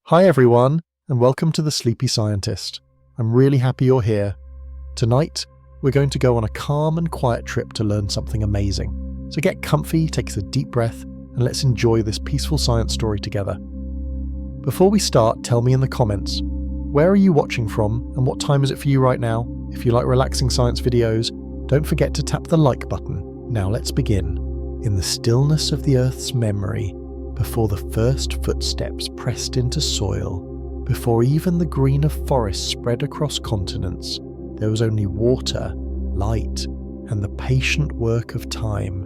Hi everyone, and welcome to The Sleepy Scientist. I'm really happy you're here. Tonight, we're going to go on a calm and quiet trip to learn something amazing. So get comfy, take a deep breath, and let's enjoy this peaceful science story together. Before we start, tell me in the comments, where are you watching from and what time is it for you right now? If you like relaxing science videos, don't forget to tap the like button. Now let's begin. In the stillness of the Earth's memory, before the first footsteps pressed into soil, before even the green of forests spread across continents, there was only water, light, and the patient work of time.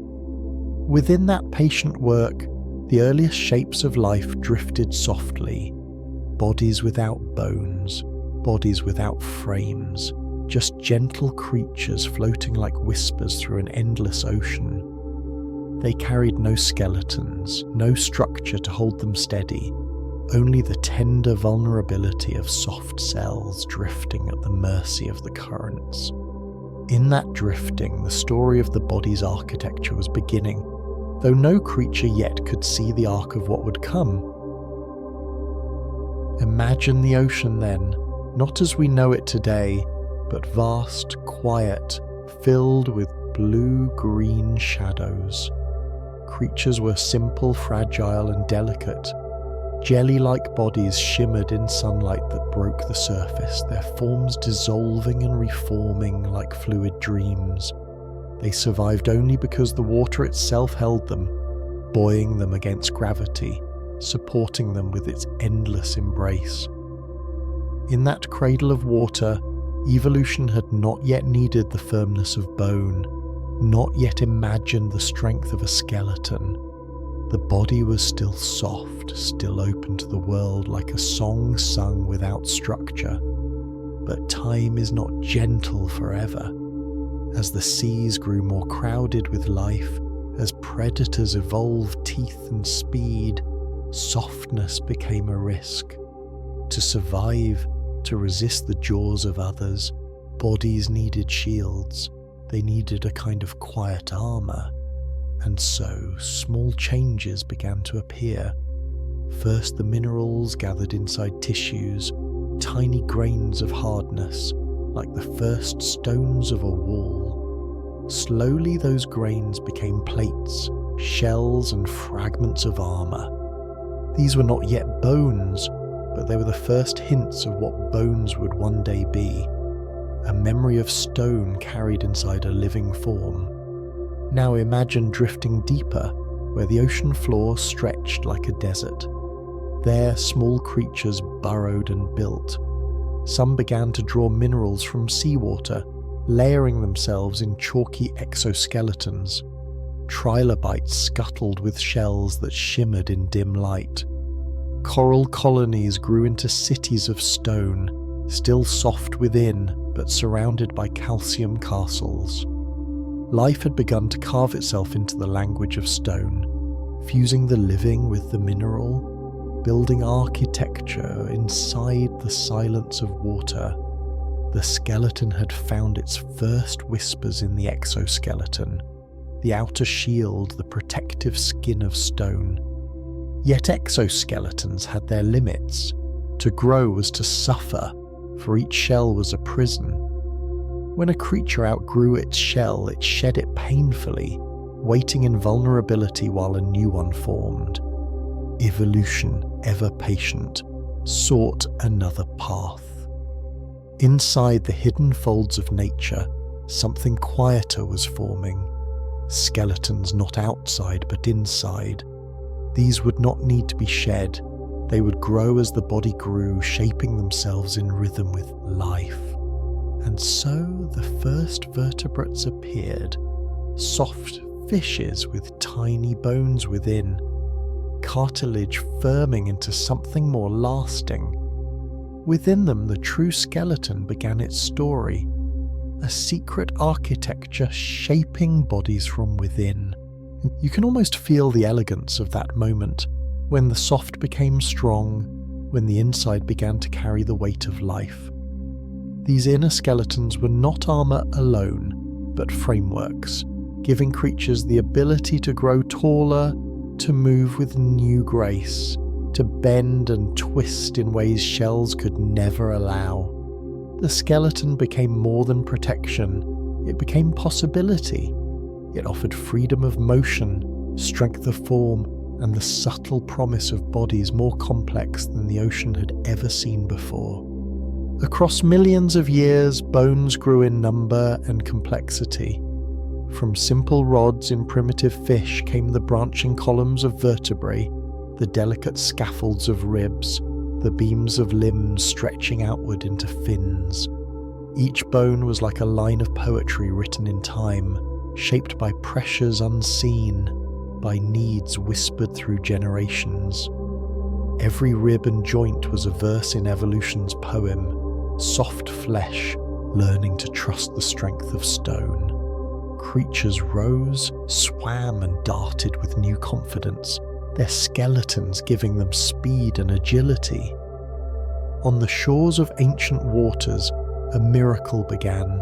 Within that patient work, the earliest shapes of life drifted softly. Bodies without bones, bodies without frames, just gentle creatures floating like whispers through an endless ocean. They carried no skeletons, no structure to hold them steady, only the tender vulnerability of soft cells drifting at the mercy of the currents. In that drifting, the story of the body's architecture was beginning, though no creature yet could see the arc of what would come. Imagine the ocean then, not as we know it today, but vast, quiet, filled with blue-green shadows. Creatures were simple, fragile, and delicate. Jelly-like bodies shimmered in sunlight that broke the surface, their forms dissolving and reforming like fluid dreams. They survived only because the water itself held them, buoying them against gravity, supporting them with its endless embrace. In that cradle of water, evolution had not yet needed the firmness of bone, not yet imagined the strength of a skeleton. The body was still soft, still open to the world like a song sung without structure. But time is not gentle forever. As the seas grew more crowded with life, as predators evolved teeth and speed, softness became a risk. To survive, to resist the jaws of others, bodies needed shields. They needed a kind of quiet armor, and so small changes began to appear. First the minerals gathered inside tissues, tiny grains of hardness, like the first stones of a wall. Slowly those grains became plates, shells, and fragments of armor. These were not yet bones, but they were the first hints of what bones would one day be. A memory of stone carried inside a living form. Now imagine drifting deeper, where the ocean floor stretched like a desert. There small creatures burrowed and built. Some began to draw minerals from seawater, layering themselves in chalky exoskeletons. Trilobites scuttled with shells that shimmered in dim light. Coral colonies grew into cities of stone, still soft within, but surrounded by calcium castles. Life had begun to carve itself into the language of stone, fusing the living with the mineral, building architecture inside the silence of water. The skeleton had found its first whispers in the exoskeleton, the outer shield, the protective skin of stone. Yet exoskeletons had their limits. To grow was to suffer, for each shell was a prison. When a creature outgrew its shell, it shed it painfully, waiting in vulnerability while a new one formed. Evolution, ever patient, sought another path. Inside the hidden folds of nature, something quieter was forming. Skeletons not outside but inside. These would not need to be shed. They would grow as the body grew, shaping themselves in rhythm with life. And so the first vertebrates appeared, soft fishes with tiny bones within, cartilage firming into something more lasting. Within them, the true skeleton began its story, a secret architecture shaping bodies from within. You can almost feel the elegance of that moment, when the soft became strong, when the inside began to carry the weight of life. These inner skeletons were not armor alone, but frameworks, giving creatures the ability to grow taller, to move with new grace, to bend and twist in ways shells could never allow. The skeleton became more than protection, it became possibility. It offered freedom of motion, strength of form, and the subtle promise of bodies more complex than the ocean had ever seen before. Across millions of years, bones grew in number and complexity. From simple rods in primitive fish came the branching columns of vertebrae, the delicate scaffolds of ribs, the beams of limbs stretching outward into fins. Each bone was like a line of poetry written in time, shaped by pressures unseen, by needs whispered through generations. Every rib and joint was a verse in evolution's poem, soft flesh learning to trust the strength of stone. Creatures rose, swam, and darted with new confidence, their skeletons giving them speed and agility. On the shores of ancient waters, a miracle began.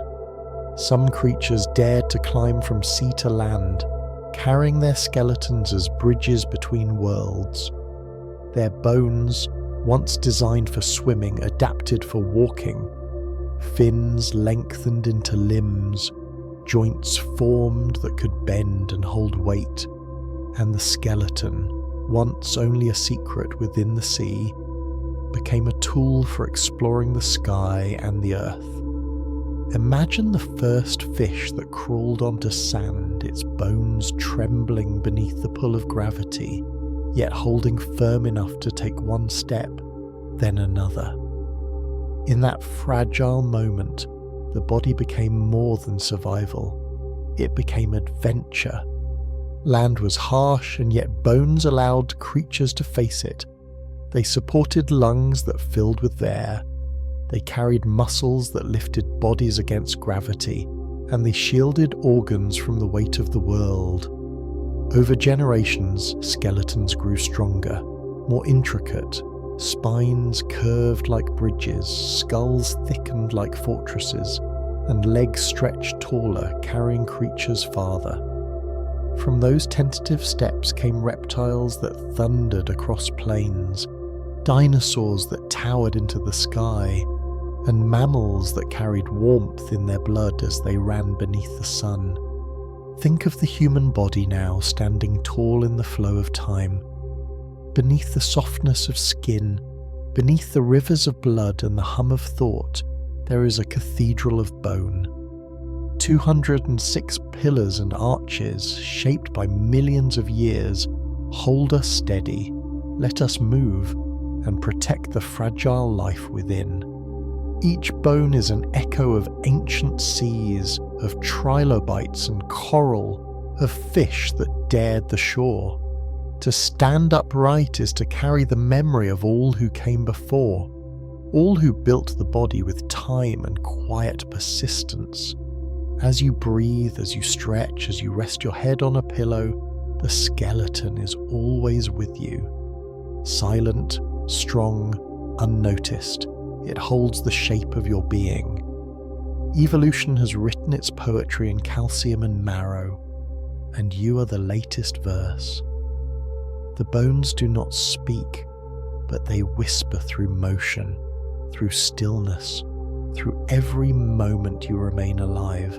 Some creatures dared to climb from sea to land, carrying their skeletons as bridges between worlds. Their bones, once designed for swimming, adapted for walking. Fins lengthened into limbs, joints formed that could bend and hold weight, and the skeleton, once only a secret within the sea, became a tool for exploring the sky and the earth. Imagine the first fish that crawled onto sand, its bones trembling beneath the pull of gravity, yet holding firm enough to take one step, then another. In that fragile moment, the body became more than survival. It became adventure. Land was harsh, and yet bones allowed creatures to face it. They supported lungs that filled with air. They carried muscles that lifted bodies against gravity, and they shielded organs from the weight of the world. Over generations, skeletons grew stronger, more intricate, spines curved like bridges, skulls thickened like fortresses, and legs stretched taller, carrying creatures farther. From those tentative steps came reptiles that thundered across plains, dinosaurs that towered into the sky, and mammals that carried warmth in their blood as they ran beneath the sun. Think of the human body now standing tall in the flow of time. Beneath the softness of skin, beneath the rivers of blood and the hum of thought, there is a cathedral of bone. 206 pillars and arches, shaped by millions of years, hold us steady, let us move, and protect the fragile life within. Each bone is an echo of ancient seas, of trilobites and coral, of fish that dared the shore. To stand upright is to carry the memory of all who came before, all who built the body with time and quiet persistence. As you breathe, as you stretch, as you rest your head on a pillow, the skeleton is always with you. Silent, strong, unnoticed, it holds the shape of your being. Evolution has written its poetry in calcium and marrow, and you are the latest verse. The bones do not speak, but they whisper through motion, through stillness, through every moment you remain alive.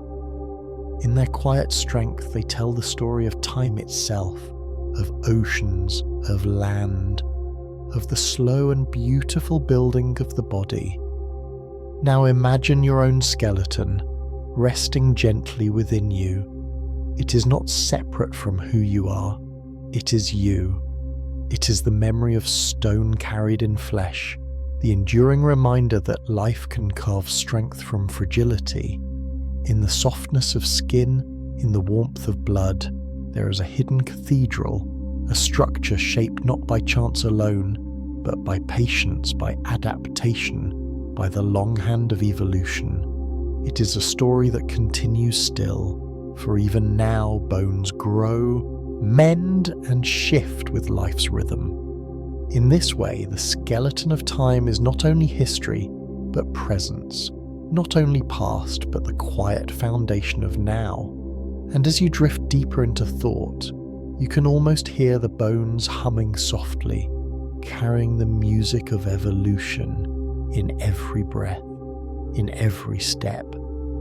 In their quiet strength, they tell the story of time itself, of oceans, of land, of the slow and beautiful building of the body. Now imagine your own skeleton, resting gently within you. It is not separate from who you are. It is you. It is the memory of stone carried in flesh, the enduring reminder that life can carve strength from fragility. In the softness of skin, in the warmth of blood, there is a hidden cathedral, a structure shaped not by chance alone, but by patience, by adaptation, by the long hand of evolution. It is a story that continues still, for even now bones grow, mend, and shift with life's rhythm. In this way, the skeleton of time is not only history, but presence, not only past, but the quiet foundation of now. And as you drift deeper into thought, you can almost hear the bones humming softly, carrying the music of evolution in every breath, in every step,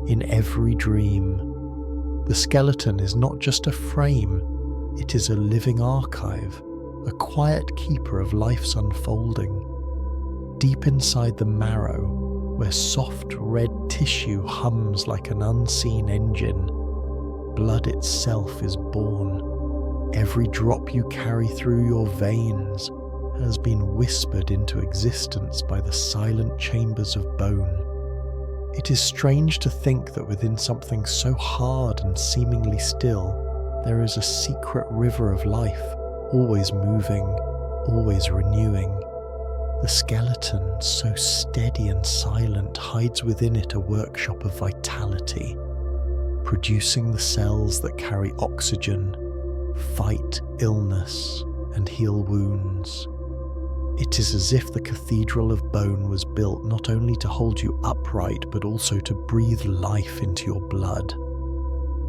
in every dream. The skeleton is not just a frame, it is a living archive, a quiet keeper of life's unfolding. Deep inside the marrow, where soft red tissue hums like an unseen engine, blood itself is born. Every drop you carry through your veins has been whispered into existence by the silent chambers of bone. It is strange to think that within something so hard and seemingly still, there is a secret river of life, always moving, always renewing. The skeleton, so steady and silent, hides within it a workshop of vitality, producing the cells that carry oxygen, fight illness, and heal wounds. It is as if the cathedral of bone was built not only to hold you upright, but also to breathe life into your blood.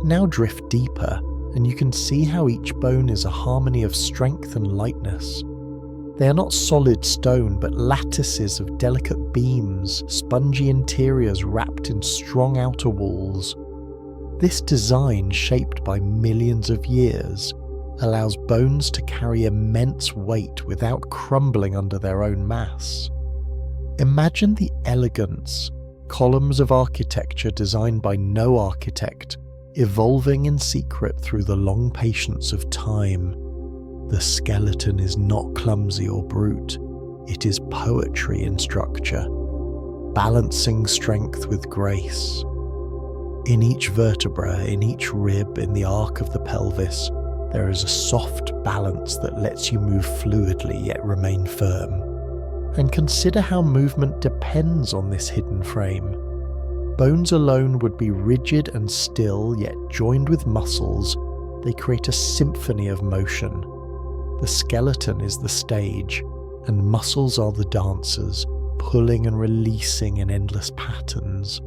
Now drift deeper, and you can see how each bone is a harmony of strength and lightness. They are not solid stone, but lattices of delicate beams, spongy interiors wrapped in strong outer walls. This design, shaped by millions of years, allows bones to carry immense weight without crumbling under their own mass. Imagine the elegance, columns of architecture designed by no architect, evolving in secret through the long patience of time. The skeleton is not clumsy or brute, it is poetry in structure, balancing strength with grace. In each vertebra, in each rib, in the arc of the pelvis, there is a soft balance that lets you move fluidly yet remain firm. And consider how movement depends on this hidden frame. Bones alone would be rigid and still, yet joined with muscles, they create a symphony of motion. The skeleton is the stage, and muscles are the dancers, pulling and releasing in endless patterns.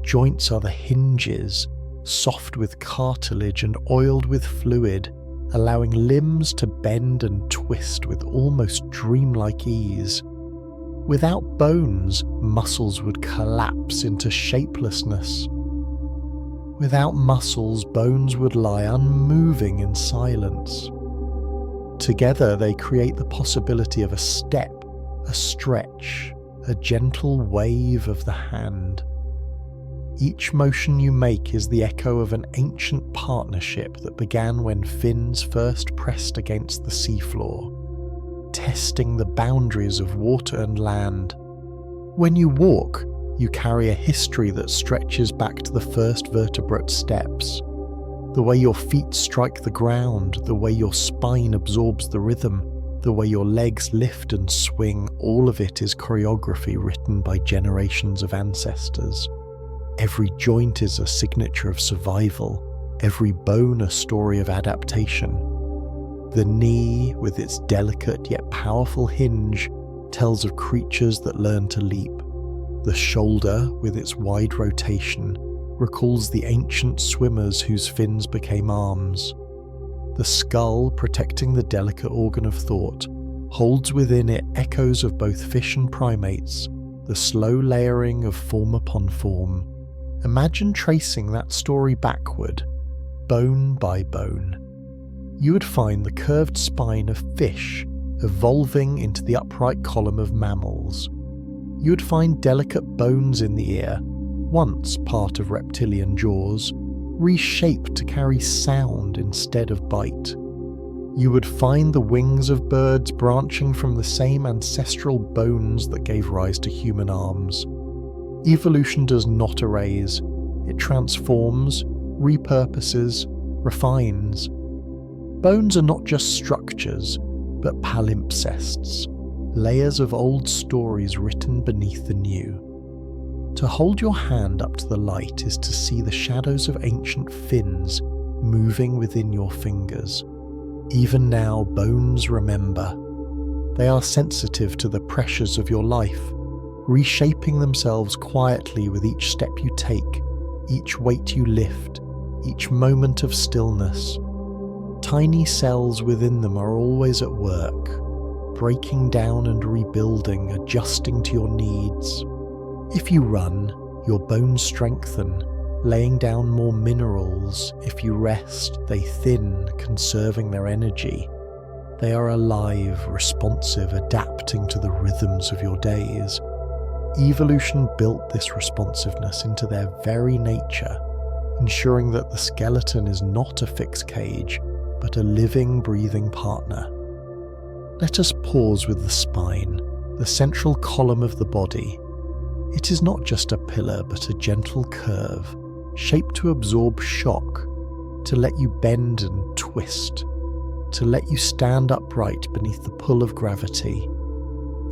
Joints are the hinges, soft with cartilage and oiled with fluid, allowing limbs to bend and twist with almost dreamlike ease. Without bones, muscles would collapse into shapelessness. Without muscles, bones would lie unmoving in silence. Together they create the possibility of a step, a stretch, a gentle wave of the hand. Each motion you make is the echo of an ancient partnership that began when fins first pressed against the seafloor, testing the boundaries of water and land. When you walk, you carry a history that stretches back to the first vertebrate steps. The way your feet strike the ground, the way your spine absorbs the rhythm, the way your legs lift and swing, all of it is choreography written by generations of ancestors. Every joint is a signature of survival, every bone a story of adaptation. The knee, with its delicate yet powerful hinge, tells of creatures that learn to leap. The shoulder, with its wide rotation, recalls the ancient swimmers whose fins became arms. The skull, protecting the delicate organ of thought, holds within it echoes of both fish and primates, the slow layering of form upon form. Imagine tracing that story backward, bone by bone. You would find the curved spine of fish evolving into the upright column of mammals. You would find delicate bones in the ear, once part of reptilian jaws, reshaped to carry sound instead of bite. You would find the wings of birds branching from the same ancestral bones that gave rise to human arms. Evolution does not erase, it transforms, repurposes, refines. Bones are not just structures, but palimpsests, layers of old stories written beneath the new. To hold your hand up to the light is to see the shadows of ancient fins moving within your fingers. Even now, bones remember. They are sensitive to the pressures of your life, reshaping themselves quietly with each step you take, each weight you lift, each moment of stillness. Tiny cells within them are always at work, breaking down and rebuilding, adjusting to your needs. If you run, your bones strengthen, laying down more minerals. If you rest, they thin, conserving their energy. They are alive, responsive, adapting to the rhythms of your days. Evolution built this responsiveness into their very nature, ensuring that the skeleton is not a fixed cage, but a living, breathing partner. Let us pause with the spine, the central column of the body. It is not just a pillar, but a gentle curve, shaped to absorb shock, to let you bend and twist, to let you stand upright beneath the pull of gravity.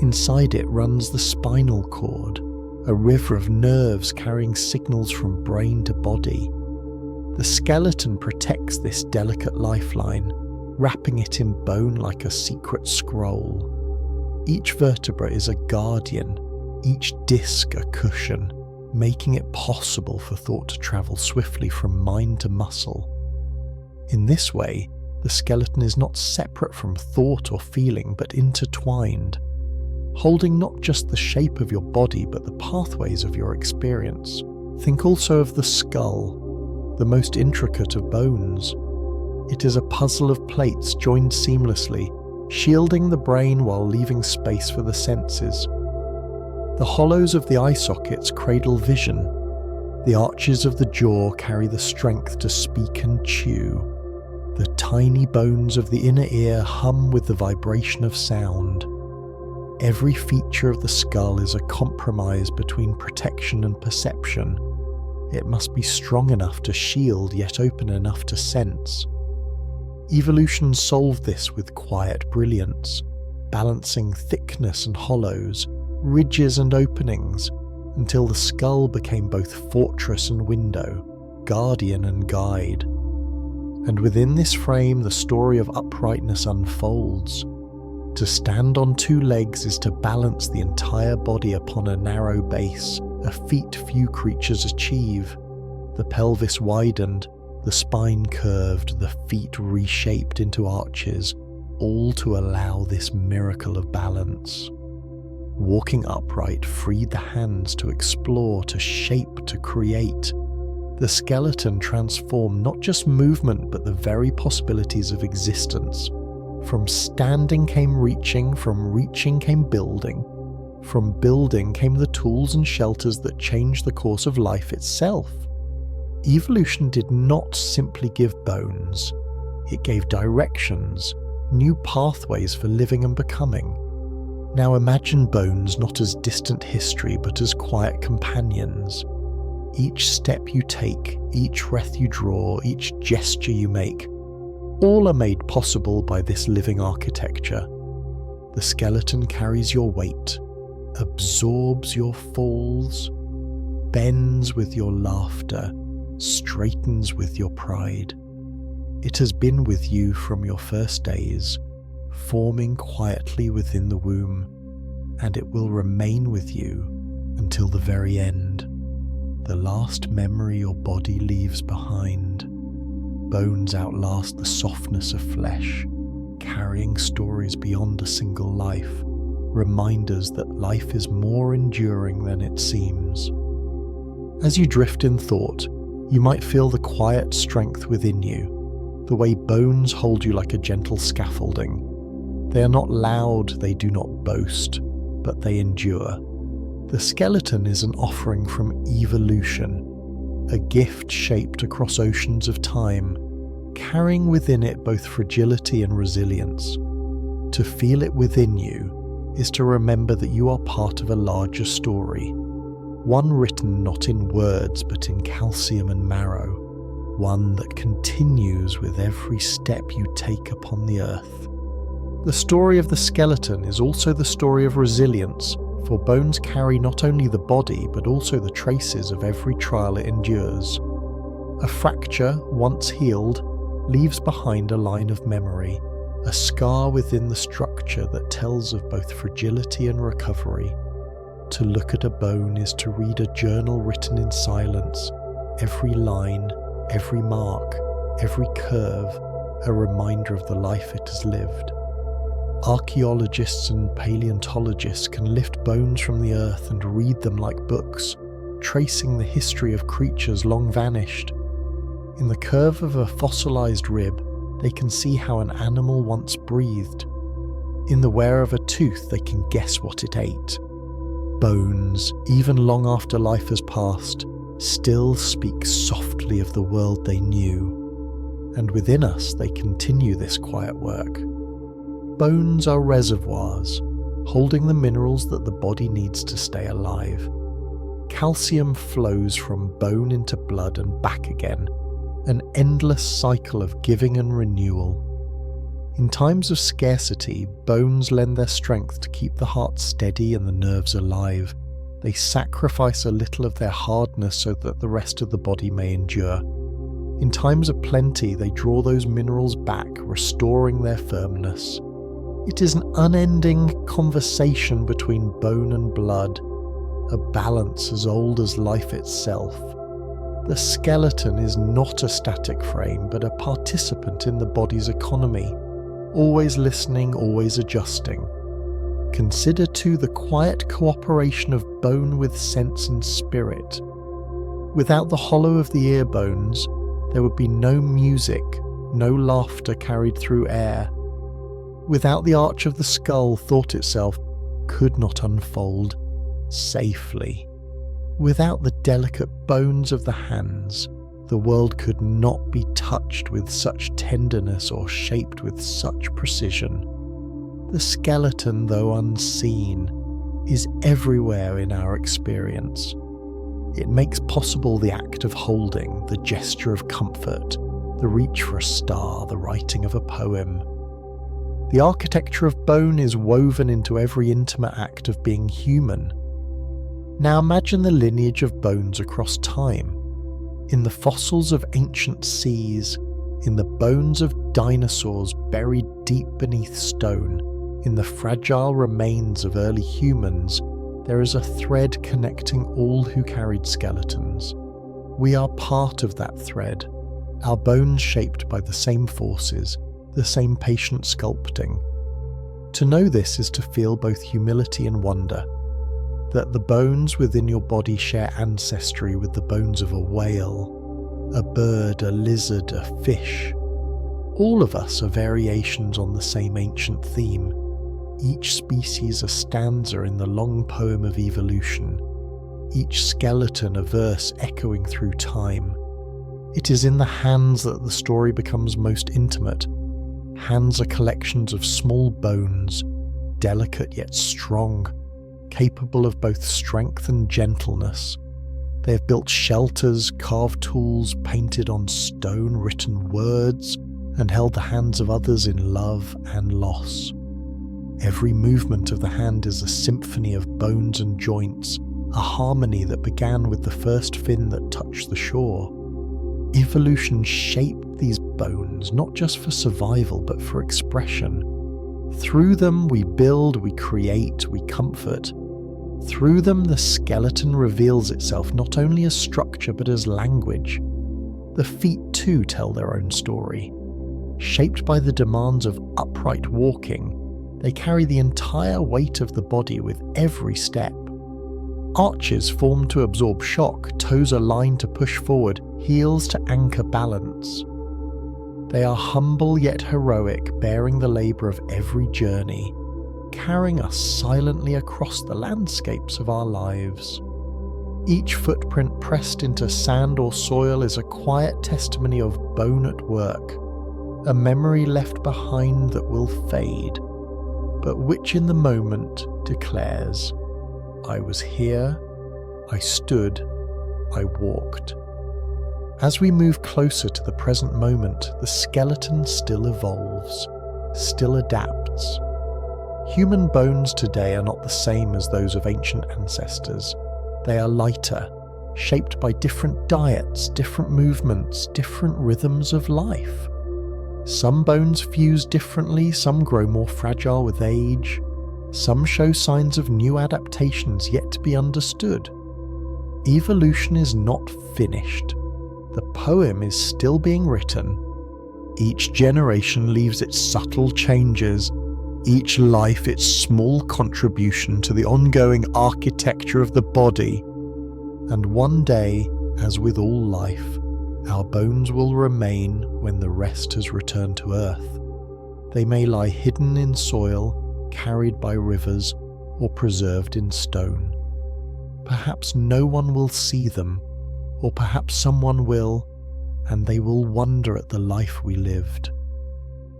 Inside it runs the spinal cord, a river of nerves carrying signals from brain to body. The skeleton protects this delicate lifeline, wrapping it in bone like a secret scroll. Each vertebra is a guardian, each disc a cushion, making it possible for thought to travel swiftly from mind to muscle. In this way, the skeleton is not separate from thought or feeling, but intertwined, holding not just the shape of your body, but the pathways of your experience. Think also of the skull, the most intricate of bones. It is a puzzle of plates joined seamlessly, shielding the brain while leaving space for the senses. The hollows of the eye sockets cradle vision. The arches of the jaw carry the strength to speak and chew. The tiny bones of the inner ear hum with the vibration of sound. Every feature of the skull is a compromise between protection and perception. It must be strong enough to shield, yet open enough to sense. Evolution solved this with quiet brilliance, balancing thickness and hollows, ridges and openings, until the skull became both fortress and window, guardian and guide. And within this frame, the story of uprightness unfolds. To stand on two legs is to balance the entire body upon a narrow base, a feat few creatures achieve. The pelvis widened, the spine curved, the feet reshaped into arches, all to allow this miracle of balance. Walking upright freed the hands to explore, to shape, to create. The skeleton transformed not just movement, but the very possibilities of existence. From standing came reaching, from reaching came building. From building came the tools and shelters that changed the course of life itself. Evolution did not simply give bones. It gave directions, new pathways for living and becoming. Now imagine bones not as distant history, but as quiet companions. Each step you take, each breath you draw, each gesture you make, all are made possible by this living architecture. The skeleton carries your weight, absorbs your falls, bends with your laughter, straightens with your pride. It has been with you from your first days, forming quietly within the womb, and it will remain with you until the very end, the last memory your body leaves behind. Bones outlast the softness of flesh, carrying stories beyond a single life, reminders that life is more enduring than it seems. As you drift in thought, you might feel the quiet strength within you, the way bones hold you like a gentle scaffolding. They are not loud, they do not boast, but they endure. The skeleton is an offering from evolution, a gift shaped across oceans of time, carrying within it both fragility and resilience. To feel it within you is to remember that you are part of a larger story, one written not in words but in calcium and marrow, one that continues with every step you take upon the earth. The story of the skeleton is also the story of resilience, for bones carry not only the body but also the traces of every trial it endures. A fracture, once healed, leaves behind a line of memory, a scar within the structure that tells of both fragility and recovery. To look at a bone is to read a journal written in silence, every line, every mark, every curve, a reminder of the life it has lived. Archaeologists and paleontologists can lift bones from the earth and read them like books, tracing the history of creatures long vanished. In the curve of a fossilized rib, they can see how an animal once breathed. In the wear of a tooth, they can guess what it ate. Bones, even long after life has passed, still speak softly of the world they knew. And within us, they continue this quiet work. Bones are reservoirs, holding the minerals that the body needs to stay alive. Calcium flows from bone into blood and back again, an endless cycle of giving and renewal. In times of scarcity, bones lend their strength to keep the heart steady and the nerves alive. They sacrifice a little of their hardness so that the rest of the body may endure. In times of plenty, they draw those minerals back, restoring their firmness. It is an unending conversation between bone and blood, a balance as old as life itself. The skeleton is not a static frame, but a participant in the body's economy, always listening, always adjusting. Consider too the quiet cooperation of bone with sense and spirit. Without the hollow of the ear bones, there would be no music, no laughter carried through air. Without the arch of the skull, thought itself could not unfold safely. Without the delicate bones of the hands, the world could not be touched with such tenderness or shaped with such precision. The skeleton, though unseen, is everywhere in our experience. It makes possible the act of holding, the gesture of comfort, the reach for a star, the writing of a poem. The architecture of bone is woven into every intimate act of being human. Now imagine the lineage of bones across time. In the fossils of ancient seas, in the bones of dinosaurs buried deep beneath stone, in the fragile remains of early humans, there is a thread connecting all who carried skeletons. We are part of that thread, our bones shaped by the same forces, the same patient sculpting. To know this is to feel both humility and wonder, that the bones within your body share ancestry with the bones of a whale, a bird, a lizard, a fish. All of us are variations on the same ancient theme, each species a stanza in the long poem of evolution, each skeleton a verse echoing through time. It is in the hands that the story becomes most intimate. Hands are collections of small bones, delicate yet strong, capable of both strength and gentleness. They have built shelters, carved tools, painted on stone, written words, and held the hands of others in love and loss. Every movement of the hand is a symphony of bones and joints, a harmony that began with the first fin that touched the shore. Evolution shaped these bones not just for survival but for expression. Through them we build, we create, we comfort. Through them the skeleton reveals itself not only as structure but as language. The feet too tell their own story. Shaped by the demands of upright walking, they carry the entire weight of the body with every step. Arches formed to absorb shock, toes aligned to push forward, heels to anchor balance. They are humble yet heroic, bearing the labour of every journey, carrying us silently across the landscapes of our lives. Each footprint pressed into sand or soil is a quiet testimony of bone at work, a memory left behind that will fade, but which in the moment declares, I was here, I stood, I walked. As we move closer to the present moment, the skeleton still evolves, still adapts. Human bones today are not the same as those of ancient ancestors. They are lighter, shaped by different diets, different movements, different rhythms of life. Some bones fuse differently, some grow more fragile with age, some show signs of new adaptations yet to be understood. Evolution is not finished. The poem is still being written. Each generation leaves its subtle changes, each life its small contribution to the ongoing architecture of the body. And one day, as with all life, our bones will remain when the rest has returned to earth. They may lie hidden in soil, carried by rivers, or preserved in stone. Perhaps no one will see them, or perhaps someone will, and they will wonder at the life we lived.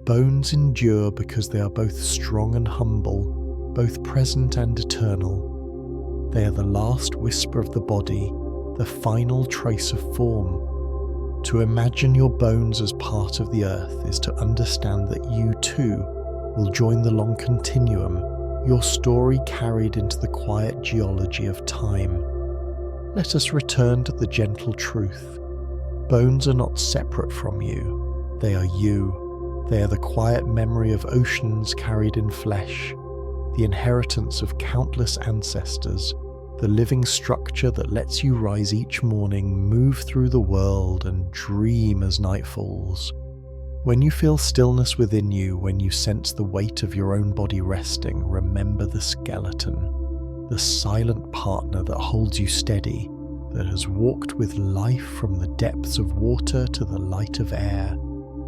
Bones endure because they are both strong and humble, both present and eternal. They are the last whisper of the body, the final trace of form. To imagine your bones as part of the earth is to understand that you too will join the long continuum, your story carried into the quiet geology of time. Let us return to the gentle truth. Bones are not separate from you. They are you. They are the quiet memory of oceans carried in flesh, the inheritance of countless ancestors, the living structure that lets you rise each morning, move through the world, and dream as night falls. When you feel stillness within you, when you sense the weight of your own body resting, remember the skeleton, the silent partner that holds you steady, that has walked with life from the depths of water to the light of air,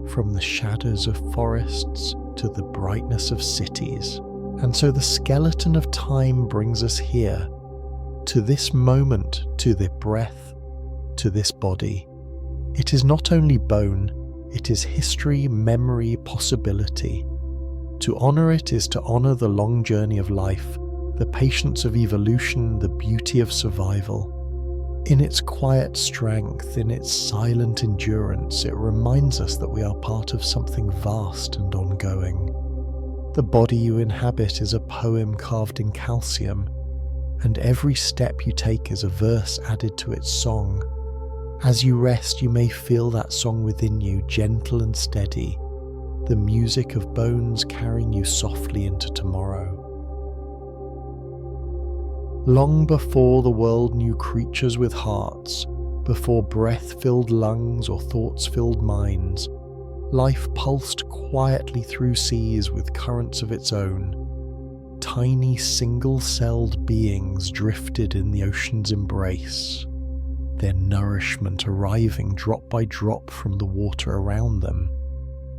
from the shadows of forests to the brightness of cities. And so the skeleton of time brings us here, to this moment, to the breath, to this body. It is not only bone, it is history, memory, possibility. To honour it is to honour the long journey of life, the patience of evolution, the beauty of survival. In its quiet strength, in its silent endurance, it reminds us that we are part of something vast and ongoing. The body you inhabit is a poem carved in calcium, and every step you take is a verse added to its song. As you rest, you may feel that song within you, gentle and steady, the music of bones carrying you softly into tomorrow. Long before the world knew creatures with hearts, before breath-filled lungs or thoughts-filled minds, life pulsed quietly through seas with currents of its own. Tiny single-celled beings drifted in the ocean's embrace, their nourishment arriving drop by drop from the water around them.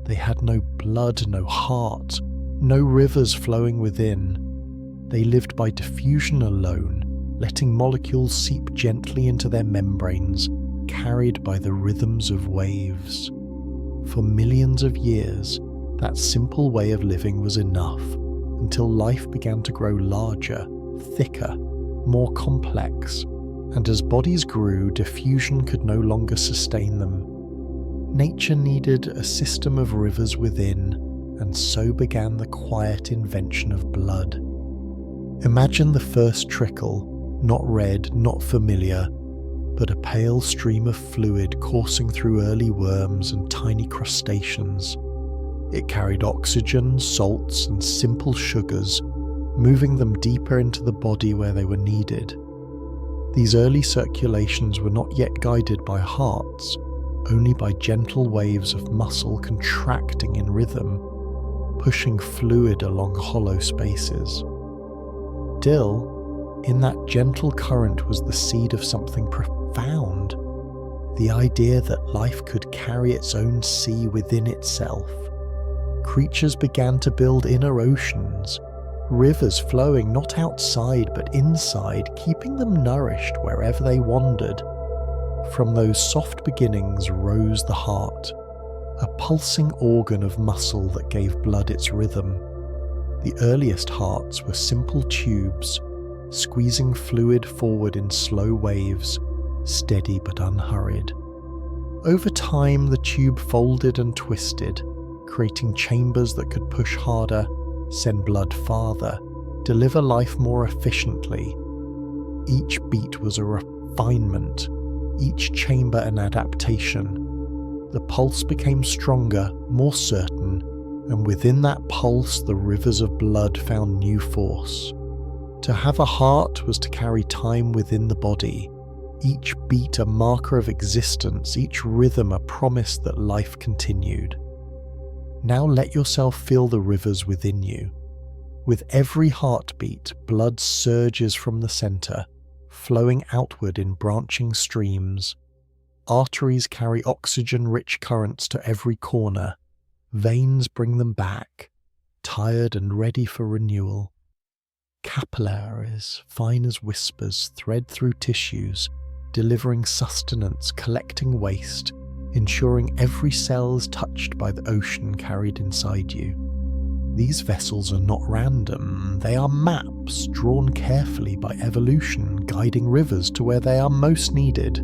They had no blood, no heart, no rivers flowing within. They lived by diffusion alone, letting molecules seep gently into their membranes, carried by the rhythms of waves. For millions of years, that simple way of living was enough, until life began to grow larger, thicker, more complex, and as bodies grew, diffusion could no longer sustain them. Nature needed a system of rivers within, and so began the quiet invention of blood. Imagine the first trickle, not red, not familiar, but a pale stream of fluid coursing through early worms and tiny crustaceans. It carried oxygen, salts, and simple sugars, moving them deeper into the body where they were needed. These early circulations were not yet guided by hearts, only by gentle waves of muscle contracting in rhythm, pushing fluid along hollow spaces. Still, in that gentle current was the seed of something profound, the idea that life could carry its own sea within itself. Creatures began to build inner oceans, rivers flowing not outside but inside, keeping them nourished wherever they wandered. From those soft beginnings rose the heart, a pulsing organ of muscle that gave blood its rhythm. The earliest hearts were simple tubes, squeezing fluid forward in slow waves, steady but unhurried. Over time, the tube folded and twisted, creating chambers that could push harder, send blood farther, deliver life more efficiently. Each beat was a refinement, each chamber an adaptation. The pulse became stronger, more certain, and within that pulse the rivers of blood found new force. To have a heart was to carry time within the body, each beat a marker of existence, each rhythm a promise that life continued. Now let yourself feel the rivers within you, With every heartbeat, blood surges from the center, flowing outward in branching streams. Arteries carry oxygen-rich currents to every corner. Veins bring them back, tired and ready for renewal. Capillaries, fine as whispers, thread through tissues, delivering sustenance, collecting waste, ensuring every cell is touched by the ocean carried inside you. These vessels are not random, they are maps drawn carefully by evolution, guiding rivers to where they are most needed.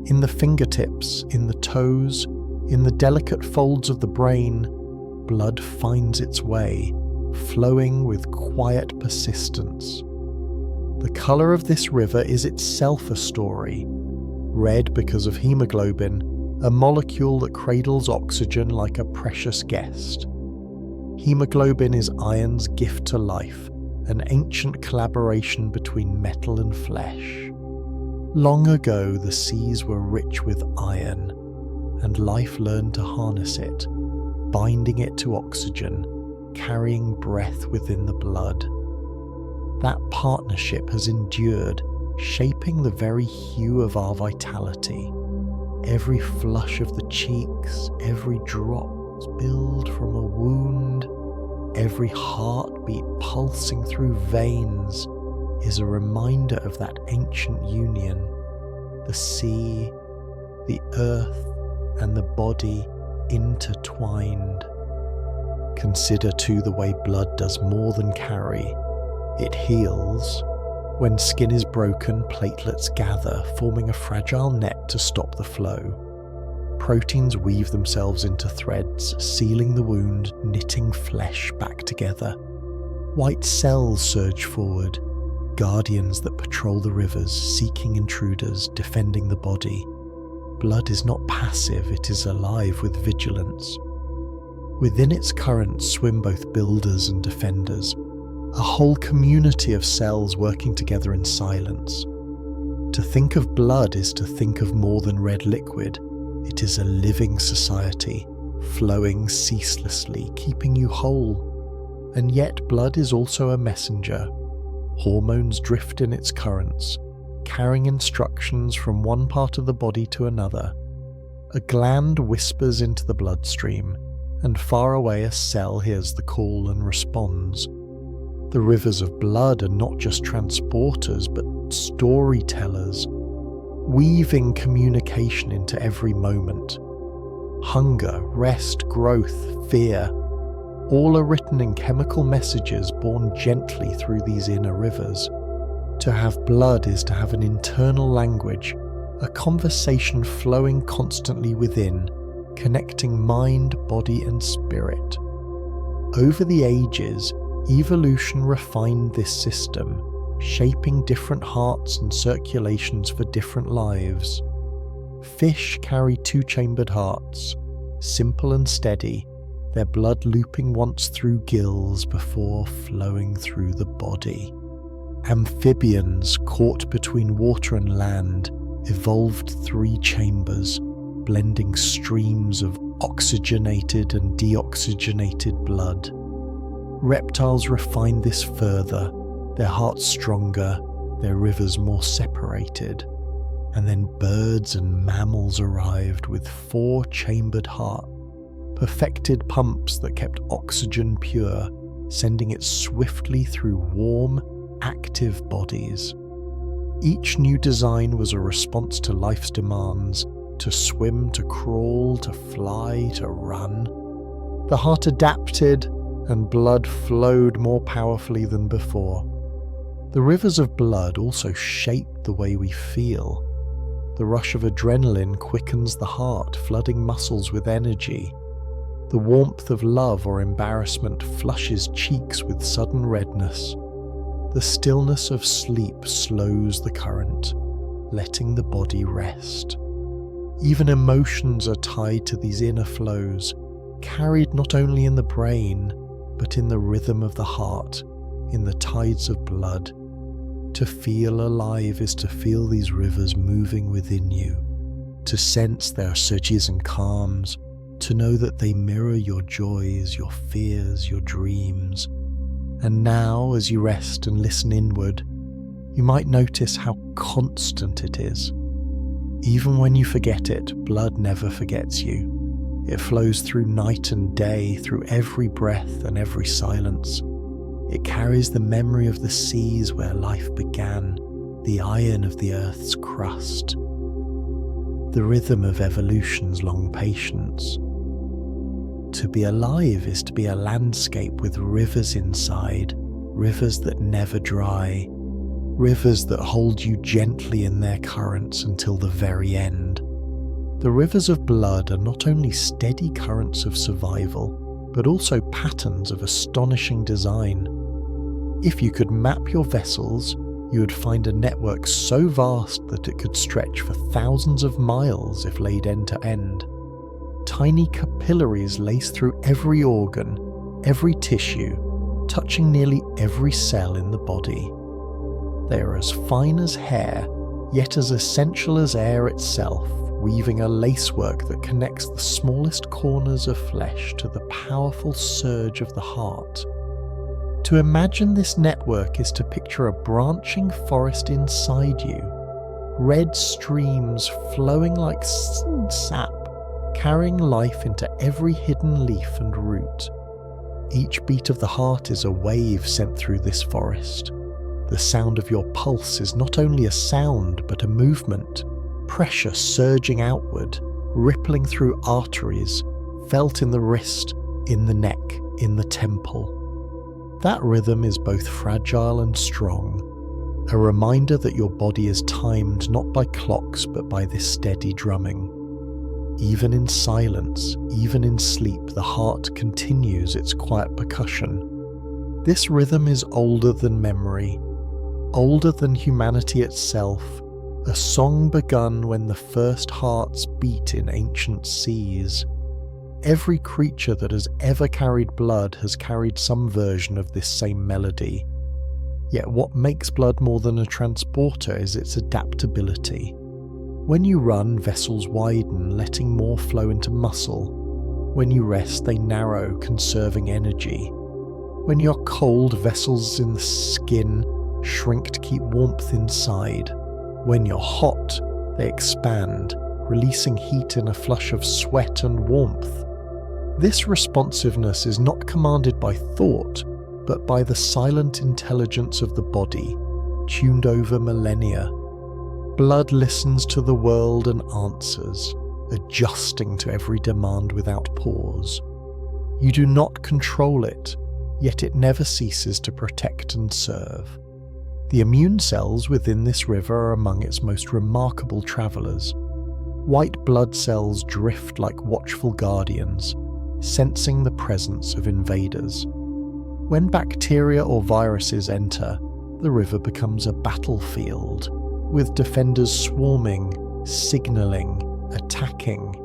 In the fingertips, in the toes, in the delicate folds of the brain, blood finds its way, flowing with quiet persistence. The colour of this river is itself a story. Red because of hemoglobin, a molecule that cradles oxygen like a precious guest. Hemoglobin is iron's gift to life, an ancient collaboration between metal and flesh. Long ago, the seas were rich with iron, and life learned to harness it, binding it to oxygen, carrying breath within the blood. That partnership has endured, shaping the very hue of our vitality. Every flush of the cheeks, every drop spilled from a wound, every heartbeat pulsing through veins is a reminder of that ancient union. The sea, the earth, and the body intertwined. Consider too the way blood does more than carry. It heals. When skin is broken, platelets gather, forming a fragile net to stop the flow. Proteins weave themselves into threads, sealing the wound, knitting flesh back together. White cells surge forward, guardians that patrol the rivers, seeking intruders, defending the body. Blood is not passive, it is alive with vigilance. Within its currents swim both builders and defenders, a whole community of cells working together in silence. To think of blood is to think of more than red liquid. It is a living society, flowing ceaselessly, keeping you whole. And yet blood is also a messenger. Hormones drift in its currents, carrying instructions from one part of the body to another. A gland whispers into the bloodstream, and far away a cell hears the call and responds. The rivers of blood are not just transporters, but storytellers, weaving communication into every moment. Hunger, rest, growth, fear, all are written in chemical messages borne gently through these inner rivers. To have blood is to have an internal language, a conversation flowing constantly within, connecting mind, body, and spirit. Over the ages, evolution refined this system, shaping different hearts and circulations for different lives. Fish carry two-chambered hearts, simple and steady, their blood looping once through gills before flowing through the body. Amphibians, caught between water and land, evolved three chambers, blending streams of oxygenated and deoxygenated blood. Reptiles refined this further, their hearts stronger, their rivers more separated. And then birds and mammals arrived with four-chambered heart, perfected pumps that kept oxygen pure, sending it swiftly through warm, active bodies. Each new design was a response to life's demands, to swim, to crawl, to fly, to run. The heart adapted, and blood flowed more powerfully than before. The rivers of blood also shape the way we feel. The rush of adrenaline quickens the heart, flooding muscles with energy. The warmth of love or embarrassment flushes cheeks with sudden redness. The stillness of sleep slows the current, letting the body rest. Even emotions are tied to these inner flows, carried not only in the brain, but in the rhythm of the heart, in the tides of blood. To feel alive is to feel these rivers moving within you, to sense their surges and calms, to know that they mirror your joys, your fears, your dreams. And now, as you rest and listen inward, you might notice how constant it is. Even when you forget it, blood never forgets you. It flows through night and day, through every breath and every silence. It carries the memory of the seas where life began, the iron of the earth's crust, the rhythm of evolution's long patience. To be alive is to be a landscape with rivers inside, rivers that never dry, rivers that hold you gently in their currents until the very end. The rivers of blood are not only steady currents of survival, but also patterns of astonishing design. If you could map your vessels, you would find a network so vast that it could stretch for thousands of miles if laid end to end. Tiny capillaries lace through every organ, every tissue, touching nearly every cell in the body. They are as fine as hair, yet as essential as air itself, weaving a lacework that connects the smallest corners of flesh to the powerful surge of the heart. To imagine this network is to picture a branching forest inside you, red streams flowing like sap, carrying life into every hidden leaf and root. Each beat of the heart is a wave sent through this forest. The sound of your pulse is not only a sound but a movement, pressure surging outward, rippling through arteries, felt in the wrist, in the neck, in the temple. That rhythm is both fragile and strong, a reminder that your body is timed not by clocks but by this steady drumming. Even in silence, even in sleep, the heart continues its quiet percussion. This rhythm is older than memory, older than humanity itself, a song begun when the first hearts beat in ancient seas. Every creature that has ever carried blood has carried some version of this same melody. Yet what makes blood more than a transporter is its adaptability. When you run, vessels widen, letting more flow into muscle. When you rest, they narrow, conserving energy. When you're cold, vessels in the skin shrink to keep warmth inside. When you're hot, they expand, releasing heat in a flush of sweat and warmth. This responsiveness is not commanded by thought, but by the silent intelligence of the body, tuned over millennia. Blood listens to the world and answers, adjusting to every demand without pause. You do not control it, yet it never ceases to protect and serve. The immune cells within this river are among its most remarkable travellers. White blood cells drift like watchful guardians, sensing the presence of invaders. When bacteria or viruses enter, the river becomes a battlefield, with defenders swarming, signalling, attacking.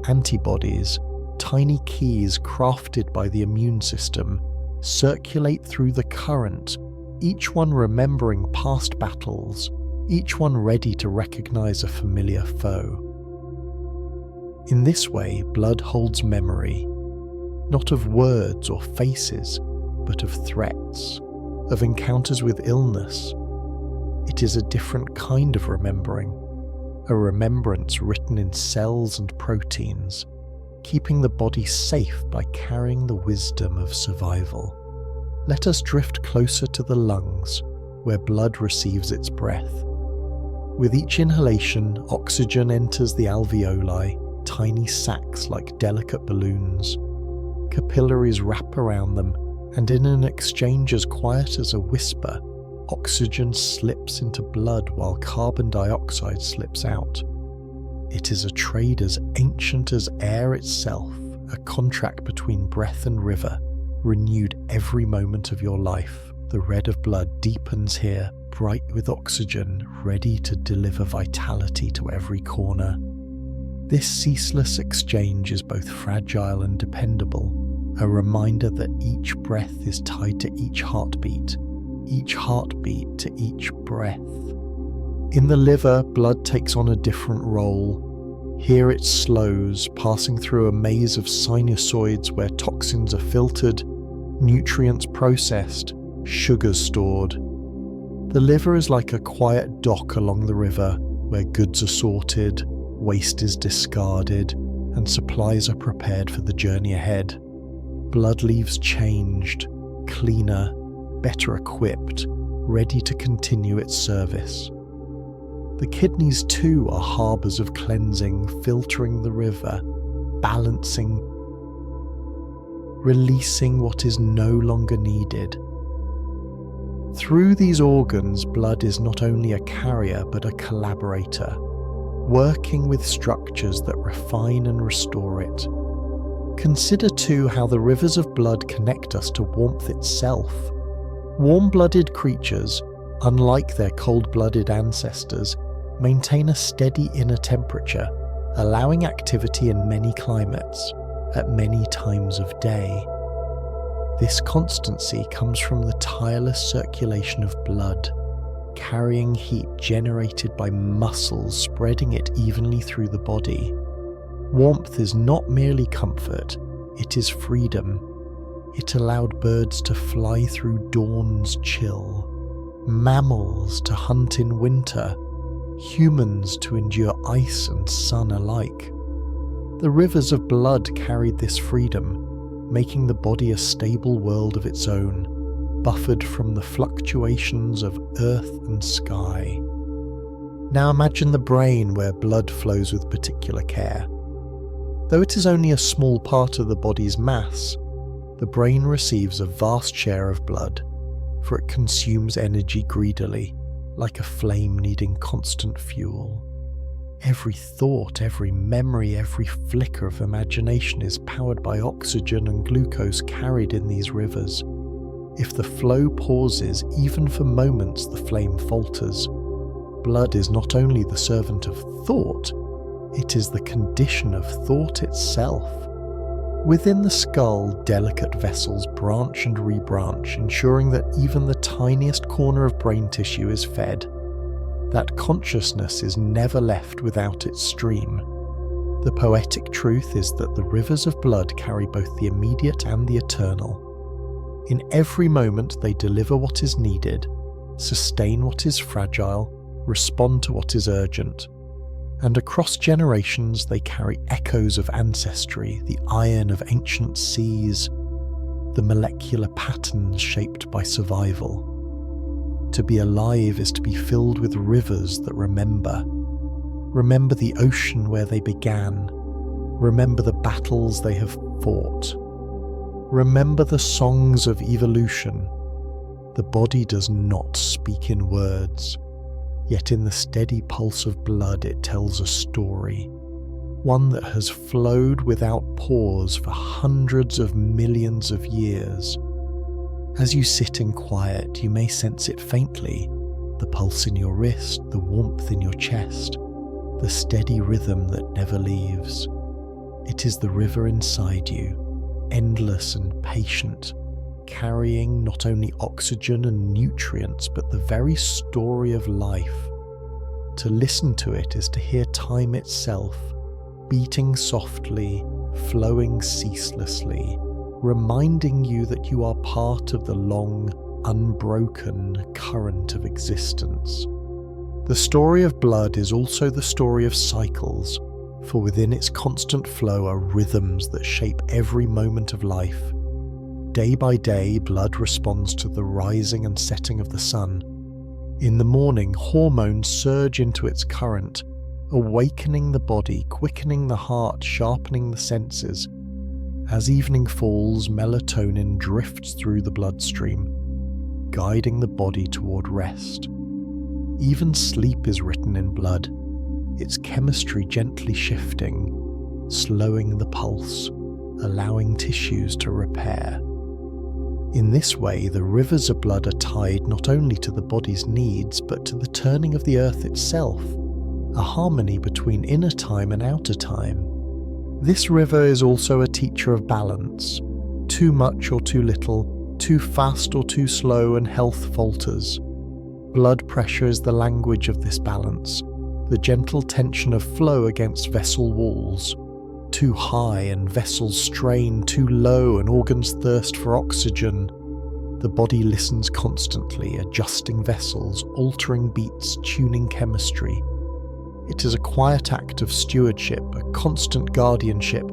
Antibodies, tiny keys crafted by the immune system, circulate through the current, each one remembering past battles, each one ready to recognize a familiar foe. In this way, blood holds memory, not of words or faces, but of threats, of encounters with illness. It is a different kind of remembering, a remembrance written in cells and proteins, keeping the body safe by carrying the wisdom of survival. Let us drift closer to the lungs, where blood receives its breath. With each inhalation, oxygen enters the alveoli, tiny sacs like delicate balloons. Capillaries wrap around them, and in an exchange as quiet as a whisper, oxygen slips into blood while carbon dioxide slips out. It is a trade as ancient as air itself, a contract between breath and river, renewed every moment of your life. The red of blood deepens here, bright with oxygen, ready to deliver vitality to every corner. This ceaseless exchange is both fragile and dependable, a reminder that each breath is tied to each heartbeat to each breath. In the liver, blood takes on a different role. Here it slows, passing through a maze of sinusoids where toxins are filtered, nutrients processed, sugars stored. The liver is like a quiet dock along the river where goods are sorted, waste is discarded, and supplies are prepared for the journey ahead. Blood leaves changed, cleaner, better equipped, ready to continue its service. The kidneys too are harbours of cleansing, filtering the river, balancing, releasing what is no longer needed. Through these organs, blood is not only a carrier but a collaborator, working with structures that refine and restore it. Consider too how the rivers of blood connect us to warmth itself. Warm-blooded creatures, unlike their cold-blooded ancestors, maintain a steady inner temperature, allowing activity in many climates, at many times of day. This constancy comes from the tireless circulation of blood, carrying heat generated by muscles, spreading it evenly through the body. Warmth is not merely comfort, it is freedom. It allowed birds to fly through dawn's chill, mammals to hunt in winter, humans to endure ice and sun alike. The rivers of blood carried this freedom, making the body a stable world of its own, buffered from the fluctuations of earth and sky. Now imagine the brain where blood flows with particular care. Though it is only a small part of the body's mass, the brain receives a vast share of blood, for it consumes energy greedily, like a flame needing constant fuel. Every thought, every memory, every flicker of imagination is powered by oxygen and glucose carried in these rivers. If the flow pauses, even for moments, the flame falters. Blood is not only the servant of thought, it is the condition of thought itself. Within the skull, delicate vessels branch and rebranch, ensuring that even the tiniest corner of brain tissue is fed. That consciousness is never left without its stream. The poetic truth is that the rivers of blood carry both the immediate and the eternal. In every moment they deliver what is needed, sustain what is fragile, respond to what is urgent. And across generations they carry echoes of ancestry, the iron of ancient seas, the molecular patterns shaped by survival. To be alive is to be filled with rivers that remember. Remember the ocean where they began. Remember the battles they have fought. Remember the songs of evolution. The body does not speak in words. Yet in the steady pulse of blood it tells a story, one that has flowed without pause for hundreds of millions of years. As you sit in quiet, you may sense it faintly, the pulse in your wrist, the warmth in your chest, the steady rhythm that never leaves. It is the river inside you, endless and patient, carrying not only oxygen and nutrients, but the very story of life. To listen to it is to hear time itself, beating softly, flowing ceaselessly, reminding you that you are part of the long, unbroken current of existence. The story of blood is also the story of cycles, for within its constant flow are rhythms that shape every moment of life. Day by day, blood responds to the rising and setting of the sun. In the morning, hormones surge into its current, awakening the body, quickening the heart, sharpening the senses. As evening falls, melatonin drifts through the bloodstream, guiding the body toward rest. Even sleep is written in blood, its chemistry gently shifting, slowing the pulse, allowing tissues to repair. In this way, the rivers of blood are tied not only to the body's needs, but to the turning of the earth itself, a harmony between inner time and outer time. This river is also a teacher of balance. Too much or too little, too fast or too slow, and health falters. Blood pressure is the language of this balance, the gentle tension of flow against vessel walls. too high and vessels strain, too low and organs thirst for oxygen. The body listens constantly, adjusting vessels, altering beats, tuning chemistry. It is a quiet act of stewardship, a constant guardianship,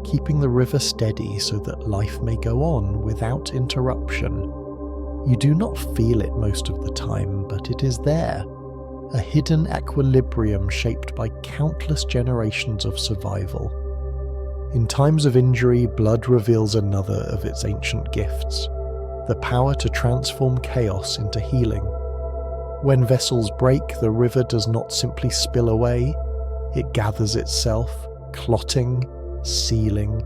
keeping the river steady so that life may go on without interruption. You do not feel it most of the time, but it is there, a hidden equilibrium shaped by countless generations of survival. In times of injury, blood reveals another of its ancient gifts, the power to transform chaos into healing. When vessels break, the river does not simply spill away, it gathers itself, clotting, sealing,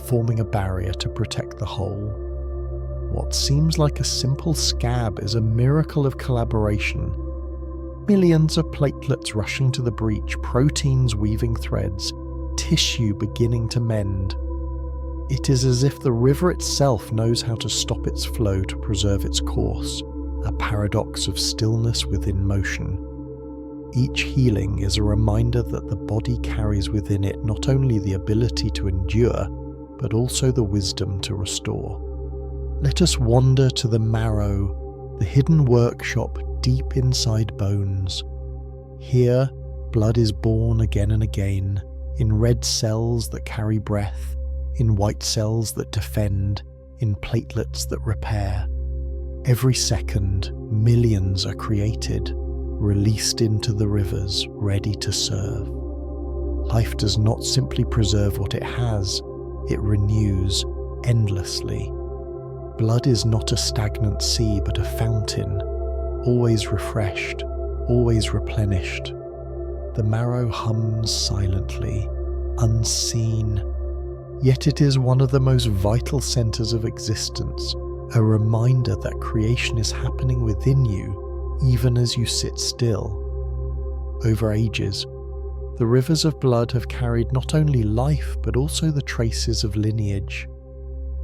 forming a barrier to protect the whole. What seems like a simple scab is a miracle of collaboration. Millions of platelets rushing to the breach, proteins weaving threads, tissue beginning to mend. It is as if the river itself knows how to stop its flow to preserve its course, a paradox of stillness within motion. Each healing is a reminder that the body carries within it not only the ability to endure, but also the wisdom to restore. Let us wander to the marrow, the hidden workshop deep inside bones. Here, blood is born again and again, in red cells that carry breath, in white cells that defend, in platelets that repair. Every second, millions are created, released into the rivers, ready to serve. Life does not simply preserve what it has, it renews endlessly. Blood is not a stagnant sea, but a fountain, always refreshed, always replenished. The marrow hums silently, unseen, yet it is one of the most vital centers of existence, a reminder that creation is happening within you, even as you sit still. Over ages, the rivers of blood have carried not only life, but also the traces of lineage.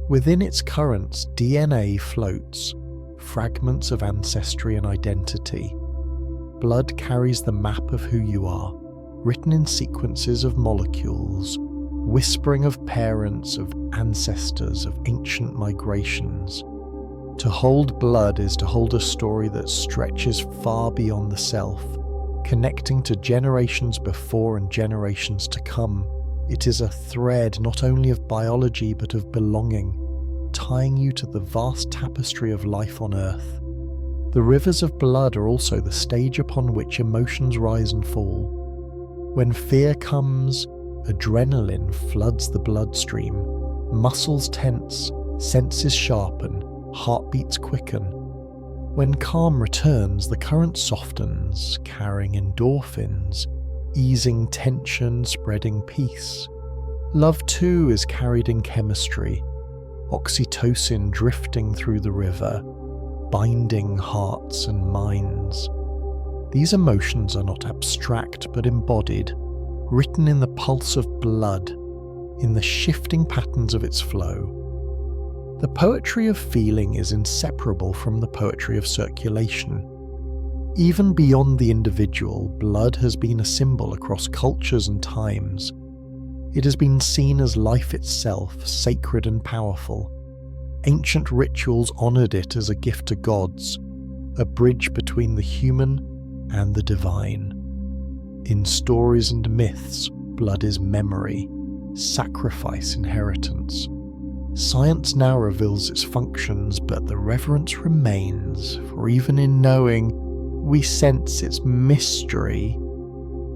Within its currents, DNA floats, fragments of ancestry and identity. Blood carries the map of who you are, written in sequences of molecules, whispering of parents, of ancestors, of ancient migrations. To hold blood is to hold a story that stretches far beyond the self, connecting to generations before and generations to come. It is a thread not only of biology but of belonging, tying you to the vast tapestry of life on Earth. The rivers of blood are also the stage upon which emotions rise and fall. When fear comes, adrenaline floods the bloodstream, muscles tense, senses sharpen, heartbeats quicken. When calm returns, the current softens, carrying endorphins, easing tension, spreading peace. Love too is carried in chemistry, oxytocin drifting through the river, binding hearts and minds. These emotions are not abstract but embodied, written in the pulse of blood, in the shifting patterns of its flow. The poetry of feeling is inseparable from the poetry of circulation. Even beyond the individual, blood has been a symbol across cultures and times. It has been seen as life itself, sacred and powerful. Ancient rituals honoured it as a gift to gods, a bridge between the human and the divine. In stories and myths, blood is memory, sacrifice, inheritance. Science now reveals its functions, but the reverence remains, for even in knowing, we sense its mystery.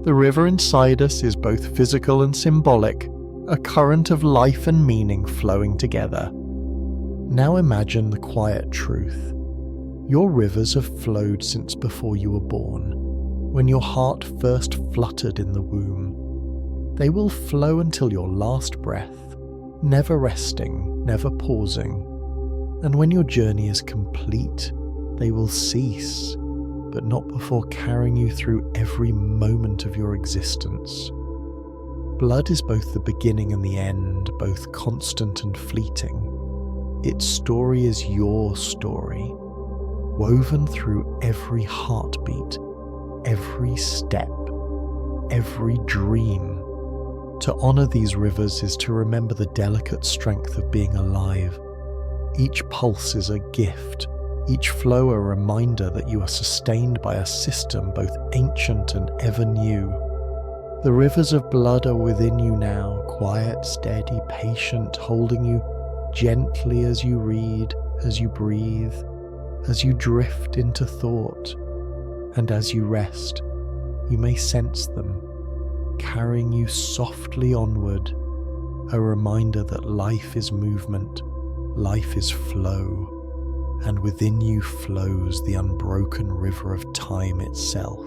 The river inside us is both physical and symbolic, a current of life and meaning flowing together. Now imagine the quiet truth. Your rivers have flowed since before you were born, when your heart first fluttered in the womb. They will flow until your last breath, never resting, never pausing. And when your journey is complete, they will cease, but not before carrying you through every moment of your existence. Blood is both the beginning and the end, both constant and fleeting. Its story is your story, woven through every heartbeat, every step, every dream. To honor these rivers is to remember the delicate strength of being alive. Each pulse is a gift, each flow a reminder that you are sustained by a system both ancient and ever new. The rivers of blood are within you now, quiet, steady, patient, holding you gently as you read, as you breathe, as you drift into thought, and as you rest. You may sense them, carrying you softly onward, a reminder that life is movement, life is flow, and within you flows the unbroken river of time itself.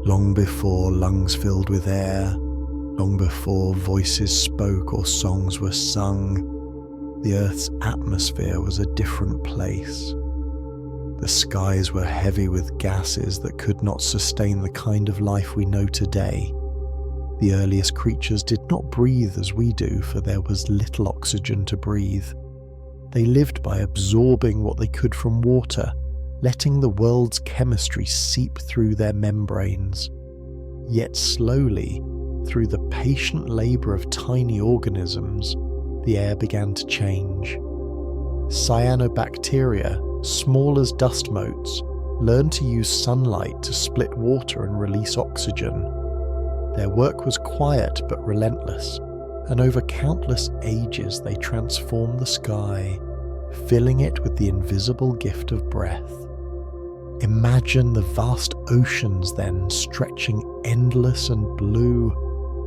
Long before lungs filled with air, long before voices spoke or songs were sung, the Earth's atmosphere was a different place. The skies were heavy with gases that could not sustain the kind of life we know today. The earliest creatures did not breathe as we do, for there was little oxygen to breathe. They lived by absorbing what they could from water, letting the world's chemistry seep through their membranes. Yet slowly, through the patient labour of tiny organisms, the air began to change. Cyanobacteria, small as dust motes, learned to use sunlight to split water and release oxygen. Their work was quiet but relentless, and over countless ages they transformed the sky, filling it with the invisible gift of breath. Imagine the vast oceans then, stretching endless and blue,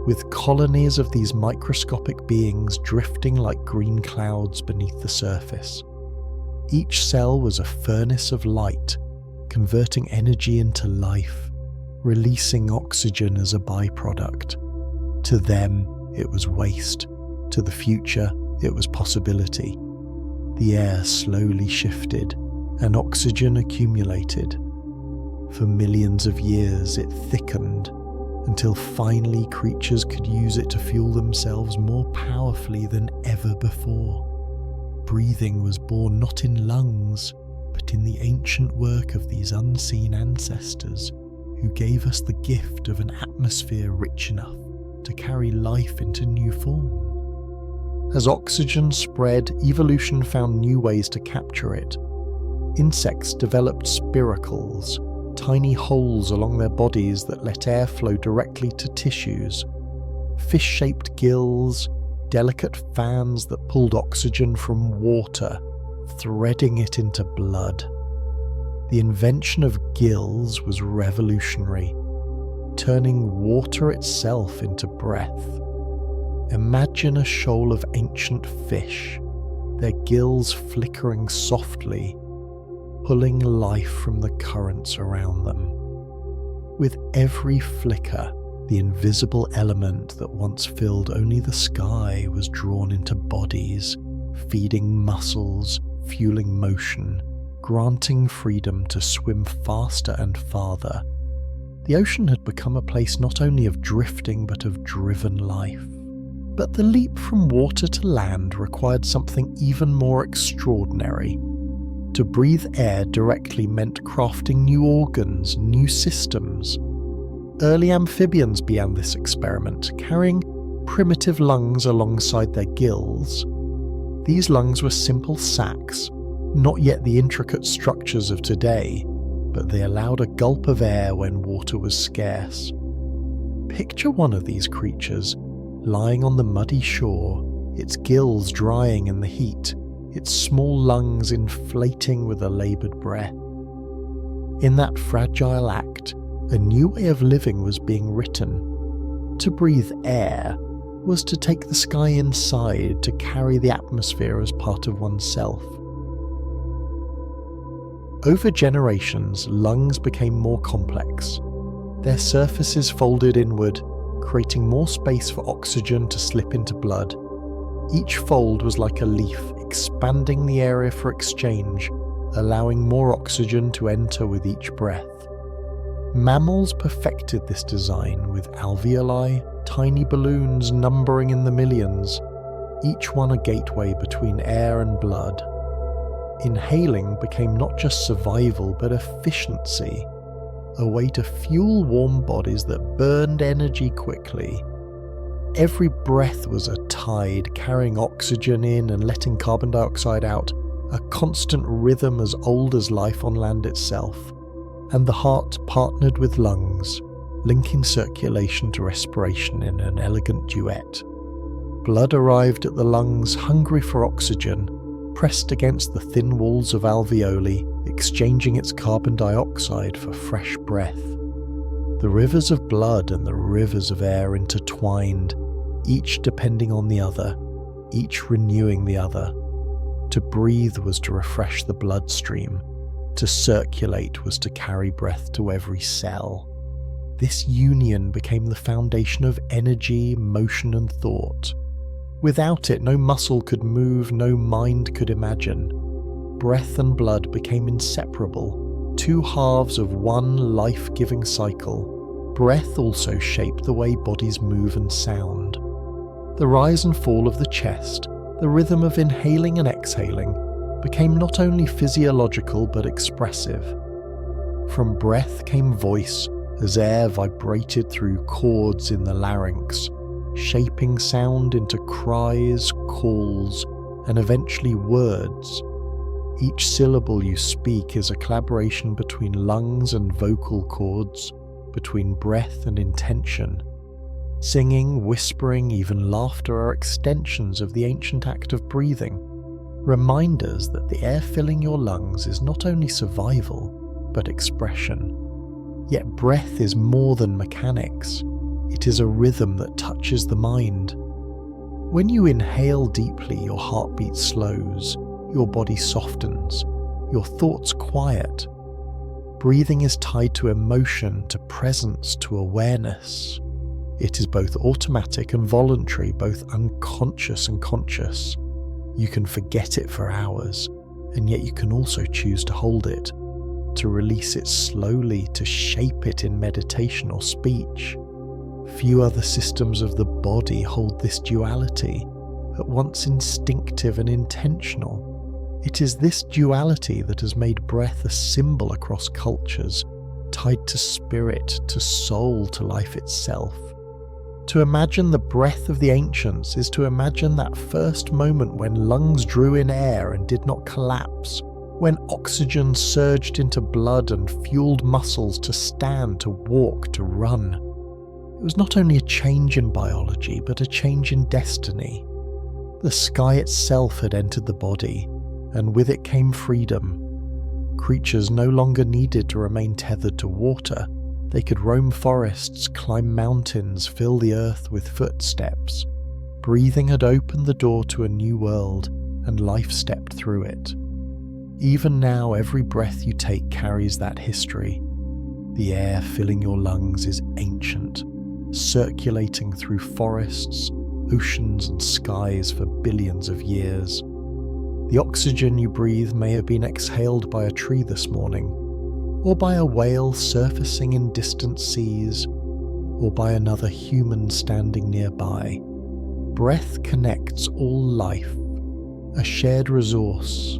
with colonies of these microscopic beings drifting like green clouds beneath the surface. Each cell was a furnace of light, converting energy into life, releasing oxygen as a byproduct. To them, it was waste. To the future, it was possibility. The air slowly shifted, and oxygen accumulated. For millions of years, it thickened, until finally creatures could use it to fuel themselves more powerfully than ever before. Breathing was born not in lungs, but in the ancient work of these unseen ancestors who gave us the gift of an atmosphere rich enough to carry life into new form. As oxygen spread, evolution found new ways to capture it. Insects developed spiracles, tiny holes along their bodies that let air flow directly to tissues. Fish-shaped gills, delicate fans that pulled oxygen from water, threading it into blood. The invention of gills was revolutionary, turning water itself into breath. Imagine a shoal of ancient fish, their gills flickering softly, pulling life from the currents around them. With every flicker, the invisible element that once filled only the sky was drawn into bodies, feeding muscles, fueling motion, granting freedom to swim faster and farther. The ocean had become a place not only of drifting but of driven life. But the leap from water to land required something even more extraordinary. To breathe air directly meant crafting new organs, new systems. Early amphibians began this experiment, carrying primitive lungs alongside their gills. These lungs were simple sacs, not yet the intricate structures of today, but they allowed a gulp of air when water was scarce. Picture one of these creatures, lying on the muddy shore, its gills drying in the heat, its small lungs inflating with a laboured breath. In that fragile act, a new way of living was being written. To breathe air was to take the sky inside, to carry the atmosphere as part of oneself. Over generations, lungs became more complex. Their surfaces folded inward, creating more space for oxygen to slip into blood. Each fold was like a leaf, expanding the area for exchange, allowing more oxygen to enter with each breath. Mammals perfected this design with alveoli, tiny balloons numbering in the millions, each one a gateway between air and blood. Inhaling became not just survival but efficiency, a way to fuel warm bodies that burned energy quickly. Every breath was a tide, carrying oxygen in and letting carbon dioxide out, a constant rhythm as old as life on land itself. And the heart partnered with lungs, linking circulation to respiration in an elegant duet. Blood arrived at the lungs, hungry for oxygen, pressed against the thin walls of alveoli, exchanging its carbon dioxide for fresh breath. The rivers of blood and the rivers of air intertwined, each depending on the other, each renewing the other. To breathe was to refresh the bloodstream. To circulate was to carry breath to every cell. This union became the foundation of energy, motion, and thought. Without it, no muscle could move, no mind could imagine. Breath and blood became inseparable, two halves of one life-giving cycle. Breath also shaped the way bodies move and sound. The rise and fall of the chest, the rhythm of inhaling and exhaling, became not only physiological but expressive. From breath came voice as air vibrated through chords in the larynx, shaping sound into cries, calls, and eventually words. Each syllable you speak is a collaboration between lungs and vocal cords, between breath and intention. Singing, whispering, even laughter are extensions of the ancient act of breathing, reminders that the air filling your lungs is not only survival, but expression. Yet breath is more than mechanics. It is a rhythm that touches the mind. When you inhale deeply, your heartbeat slows, your body softens, your thoughts quiet. Breathing is tied to emotion, to presence, to awareness. It is both automatic and voluntary, both unconscious and conscious. You can forget it for hours, and yet you can also choose to hold it, to release it slowly, to shape it in meditation or speech. Few other systems of the body hold this duality, at once instinctive and intentional. It is this duality that has made breath a symbol across cultures, tied to spirit, to soul, to life itself. To imagine the breath of the ancients is to imagine that first moment when lungs drew in air and did not collapse, when oxygen surged into blood and fueled muscles to stand, to walk, to run. It was not only a change in biology, but a change in destiny. The sky itself had entered the body, and with it came freedom. Creatures no longer needed to remain tethered to water. They could roam forests, climb mountains, fill the earth with footsteps. Breathing had opened the door to a new world, and life stepped through it. Even now, every breath you take carries that history. The air filling your lungs is ancient, circulating through forests, oceans, and skies for billions of years. The oxygen you breathe may have been exhaled by a tree this morning, or by a whale surfacing in distant seas, or by another human standing nearby. Breath connects all life, a shared resource,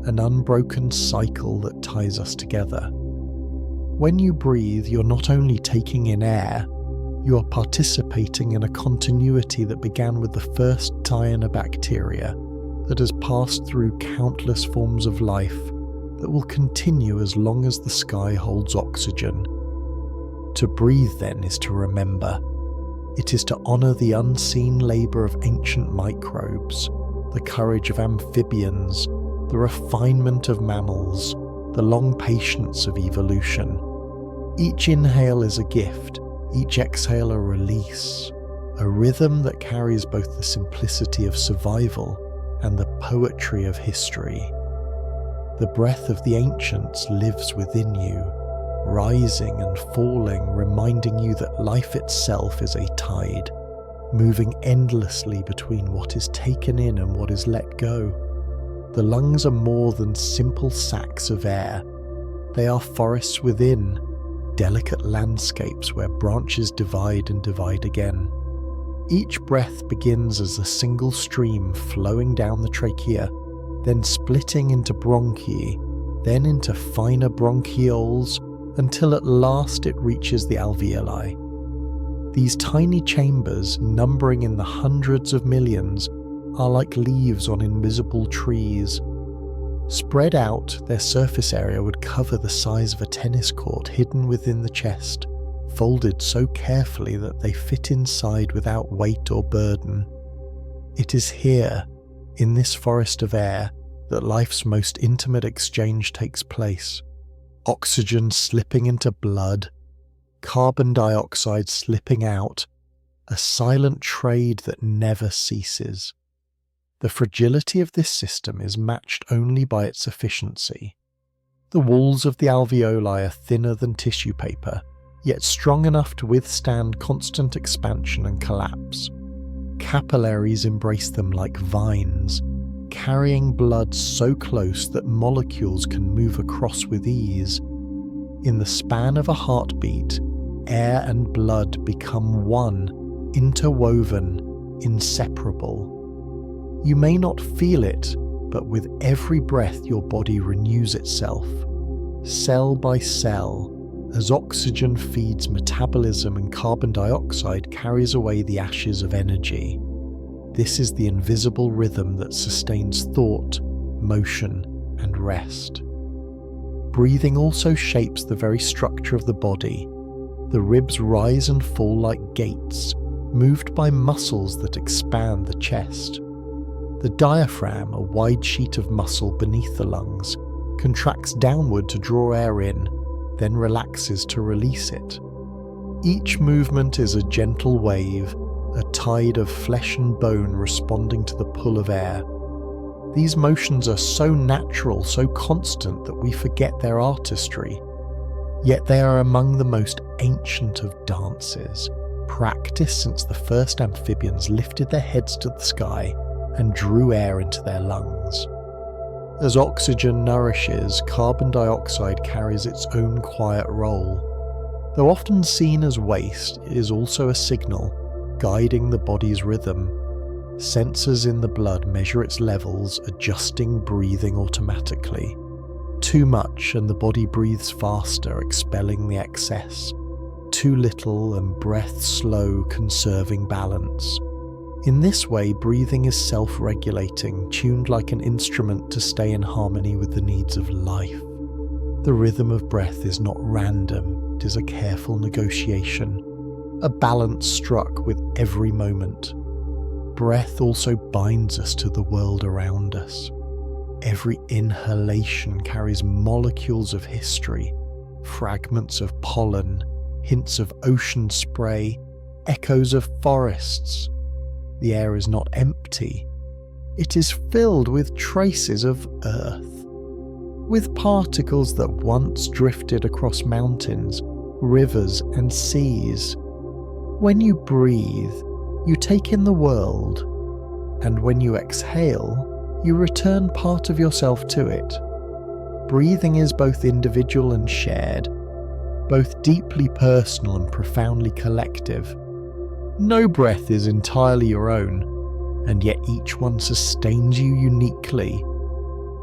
an unbroken cycle that ties us together. When you breathe, you're not only taking in air, you are participating in a continuity that began with the first cyanobacteria, that has passed through countless forms of life, that will continue as long as the sky holds oxygen. To breathe, then, is to remember. It is to honour the unseen labour of ancient microbes, the courage of amphibians, the refinement of mammals, the long patience of evolution. Each inhale is a gift, each exhale a release, a rhythm that carries both the simplicity of survival and the poetry of history. The breath of the ancients lives within you, rising and falling, reminding you that life itself is a tide, moving endlessly between what is taken in and what is let go. The lungs are more than simple sacs of air. They are forests within, delicate landscapes where branches divide and divide again. Each breath begins as a single stream flowing down the trachea, then splitting into bronchi, then into finer bronchioles, until at last it reaches the alveoli. These tiny chambers, numbering in the hundreds of millions, are like leaves on invisible trees. Spread out, their surface area would cover the size of a tennis court hidden within the chest, folded so carefully that they fit inside without weight or burden. It is here, in this forest of air, that life's most intimate exchange takes place. Oxygen slipping into blood, carbon dioxide slipping out, a silent trade that never ceases. The fragility of this system is matched only by its efficiency. The walls of the alveoli are thinner than tissue paper, yet strong enough to withstand constant expansion and collapse. Capillaries embrace them like vines, carrying blood so close that molecules can move across with ease. In the span of a heartbeat, air and blood become one, interwoven, inseparable. You may not feel it, but with every breath your body renews itself, cell by cell, as oxygen feeds metabolism and carbon dioxide carries away the ashes of energy. This is the invisible rhythm that sustains thought, motion, and rest. Breathing also shapes the very structure of the body. The ribs rise and fall like gates, moved by muscles that expand the chest. The diaphragm, a wide sheet of muscle beneath the lungs, contracts downward to draw air in, then relaxes to release it. Each movement is a gentle wave, a tide of flesh and bone responding to the pull of air. These motions are so natural, so constant that we forget their artistry. Yet they are among the most ancient of dances, practiced since the first amphibians lifted their heads to the sky and drew air into their lungs. As oxygen nourishes, carbon dioxide carries its own quiet role. Though often seen as waste, it is also a signal, guiding the body's rhythm. Sensors in the blood measure its levels, adjusting breathing automatically. Too much and the body breathes faster, expelling the excess. Too little and breath slow, conserving balance. In this way, breathing is self-regulating, tuned like an instrument to stay in harmony with the needs of life. The rhythm of breath is not random, it is a careful negotiation, a balance struck with every moment. Breath also binds us to the world around us. Every inhalation carries molecules of history, fragments of pollen, hints of ocean spray, echoes of forests. The air is not empty. It is filled with traces of Earth, with particles that once drifted across mountains, rivers, and seas. When you breathe, you take in the world, and when you exhale, you return part of yourself to it. Breathing is both individual and shared, both deeply personal and profoundly collective. No breath is entirely your own, and yet each one sustains you uniquely.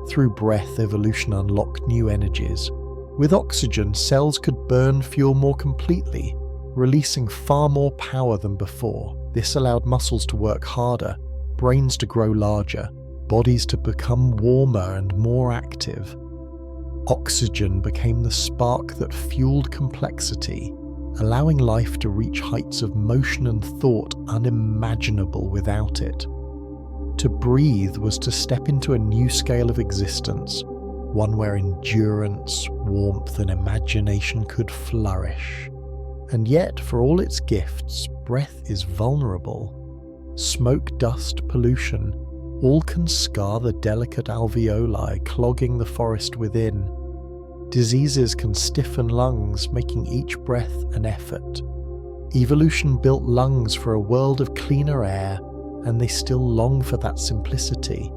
Through breath, evolution unlocked new energies. With oxygen, cells could burn fuel more completely, releasing far more power than before. This allowed muscles to work harder, brains to grow larger, bodies to become warmer and more active. Oxygen became the spark that fueled complexity, allowing life to reach heights of motion and thought unimaginable without it. To breathe was to step into a new scale of existence, one where endurance, warmth, and imagination could flourish. And yet, for all its gifts, breath is vulnerable. Smoke, dust, pollution, all can scar the delicate alveoli, clogging the forest within. Diseases can stiffen lungs, making each breath an effort. Evolution built lungs for a world of cleaner air, and they still long for that simplicity.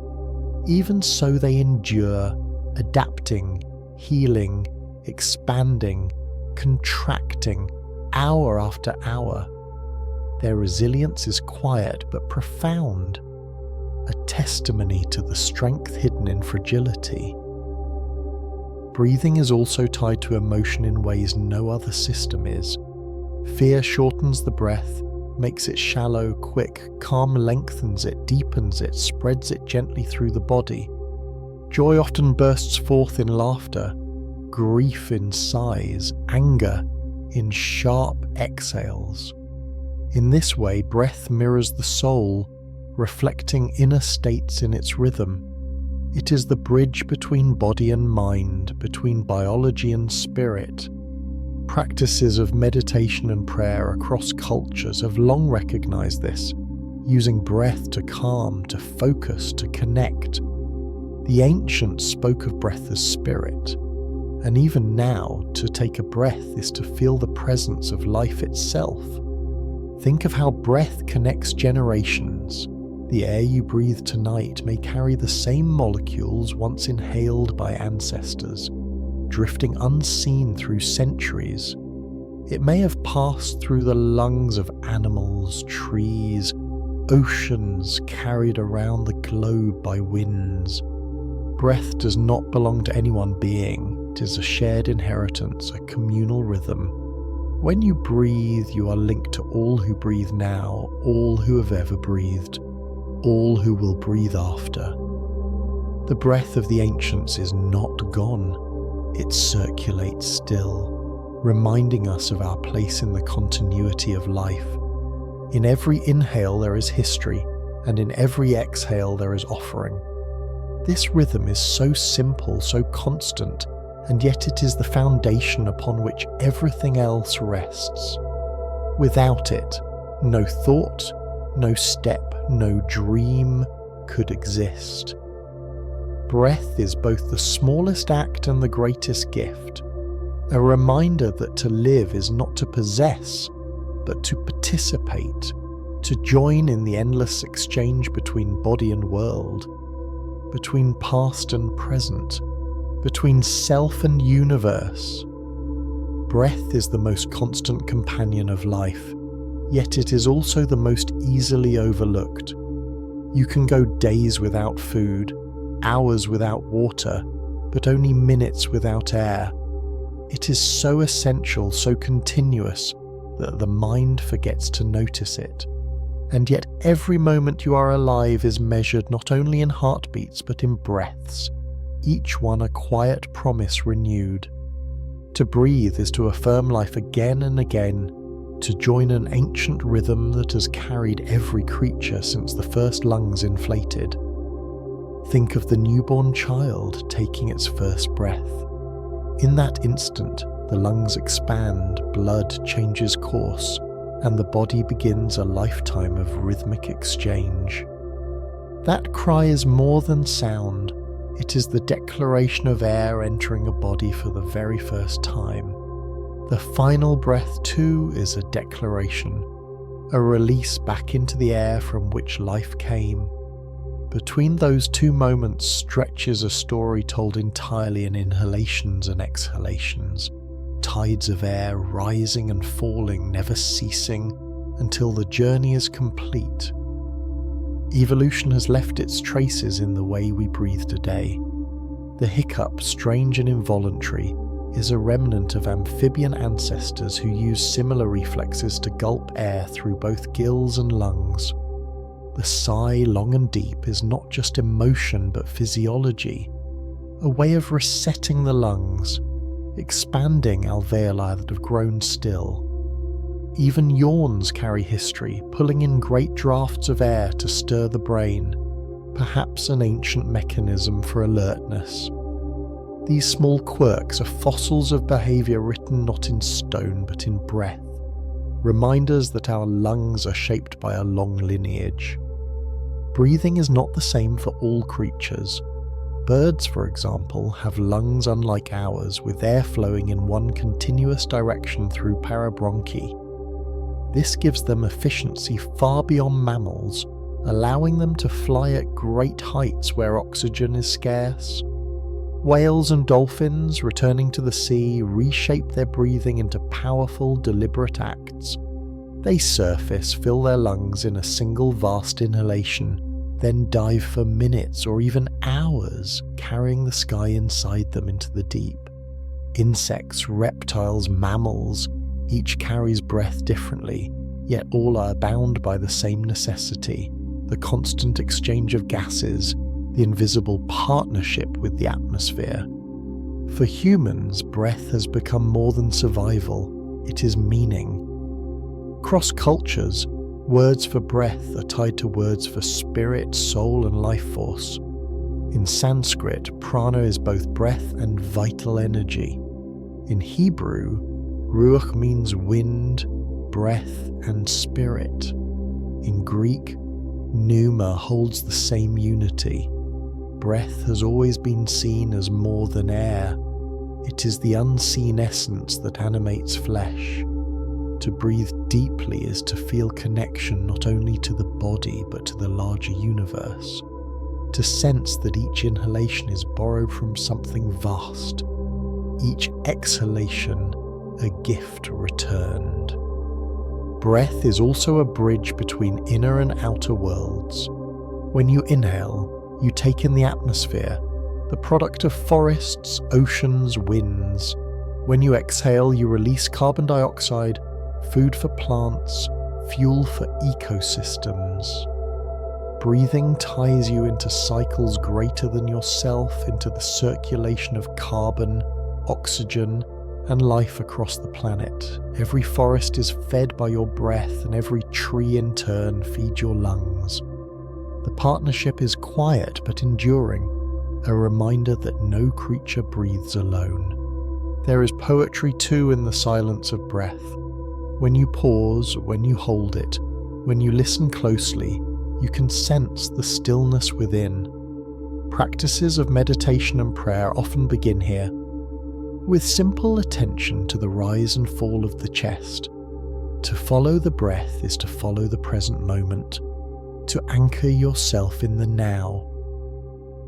Even so, they endure, adapting, healing, expanding, contracting, hour after hour. Their resilience is quiet but profound, a testimony to the strength hidden in fragility. Breathing is also tied to emotion in ways no other system is. Fear shortens the breath, makes it shallow, quick. Calm lengthens it, deepens it, spreads it gently through the body. Joy often bursts forth in laughter, grief in sighs, anger in sharp exhales. In this way, breath mirrors the soul, reflecting inner states in its rhythm. It is the bridge between body and mind, between biology and spirit. Practices of meditation and prayer across cultures have long recognized this, using breath to calm, to focus, to connect. The ancients spoke of breath as spirit, and even now, to take a breath is to feel the presence of life itself. Think of how breath connects generations. The air you breathe tonight may carry the same molecules once inhaled by ancestors, drifting unseen through centuries. It may have passed through the lungs of animals, trees, oceans, carried around the globe by winds. Breath does not belong to any one being. It is a shared inheritance, a communal rhythm. When you breathe, you are linked to all who breathe now, all who have ever breathed, all who will breathe after. The breath of the ancients is not gone. It circulates still, reminding us of our place in the continuity of life. In every inhale there is history, and in every exhale there is offering. This rhythm is so simple, so constant, and yet it is the foundation upon which everything else rests. Without it, no thought, no step, no dream could exist. Breath is both the smallest act and the greatest gift, a reminder that to live is not to possess, but to participate, to join in the endless exchange between body and world, between past and present, between self and universe. Breath is the most constant companion of life, yet it is also the most easily overlooked. You can go days without food, hours without water, but only minutes without air. It is so essential, so continuous, that the mind forgets to notice it. And yet every moment you are alive is measured not only in heartbeats but in breaths, each one a quiet promise renewed. To breathe is to affirm life again and again, to join an ancient rhythm that has carried every creature since the first lungs inflated. Think of the newborn child taking its first breath. In that instant, the lungs expand, blood changes course, and the body begins a lifetime of rhythmic exchange. That cry is more than sound. It is the declaration of air entering a body for the very first time. The final breath, too, is a declaration, a release back into the air from which life came. Between those two moments stretches a story told entirely in inhalations and exhalations, tides of air rising and falling, never ceasing, until the journey is complete. Evolution has left its traces in the way we breathe today. The hiccup, strange and involuntary, is a remnant of amphibian ancestors who used similar reflexes to gulp air through both gills and lungs. The sigh, long and deep, is not just emotion but physiology, a way of resetting the lungs, expanding alveoli that have grown still. Even yawns carry history, pulling in great draughts of air to stir the brain, perhaps an ancient mechanism for alertness. These small quirks are fossils of behaviour written not in stone but in breath, reminders that our lungs are shaped by a long lineage. Breathing is not the same for all creatures. Birds, for example, have lungs unlike ours, with air flowing in one continuous direction through parabronchi. This gives them efficiency far beyond mammals, allowing them to fly at great heights where oxygen is scarce. Whales and dolphins, returning to the sea, reshape their breathing into powerful, deliberate acts. They surface, fill their lungs in a single vast inhalation, then dive for minutes or even hours, carrying the sky inside them into the deep. Insects, reptiles, mammals, Each carries breath differently, yet all are bound by the same necessity, the constant exchange of gases, the invisible partnership with the atmosphere. For humans, breath has become more than survival, it is meaning. Across cultures, words for breath are tied to words for spirit, soul, and life force. In Sanskrit, prana is both breath and vital energy. In Hebrew, ruach means wind, breath, and spirit. In Greek, pneuma holds the same unity. Breath has always been seen as more than air. It is the unseen essence that animates flesh. To breathe deeply is to feel connection not only to the body but to the larger universe. To sense that each inhalation is borrowed from something vast. Each exhalation a gift returned. Breath is also a bridge between inner and outer worlds. When you inhale, you take in the atmosphere, the product of forests, oceans, winds. When you exhale, you release carbon dioxide, food for plants, fuel for ecosystems. Breathing ties you into cycles greater than yourself, into the circulation of carbon, oxygen, and life across the planet. Every forest is fed by your breath, and every tree in turn feeds your lungs. The partnership is quiet but enduring, a reminder that no creature breathes alone. There is poetry too in the silence of breath. When you pause, when you hold it, when you listen closely, you can sense the stillness within. Practices of meditation and prayer often begin here, with simple attention to the rise and fall of the chest. To follow the breath is to follow the present moment, to anchor yourself in the now.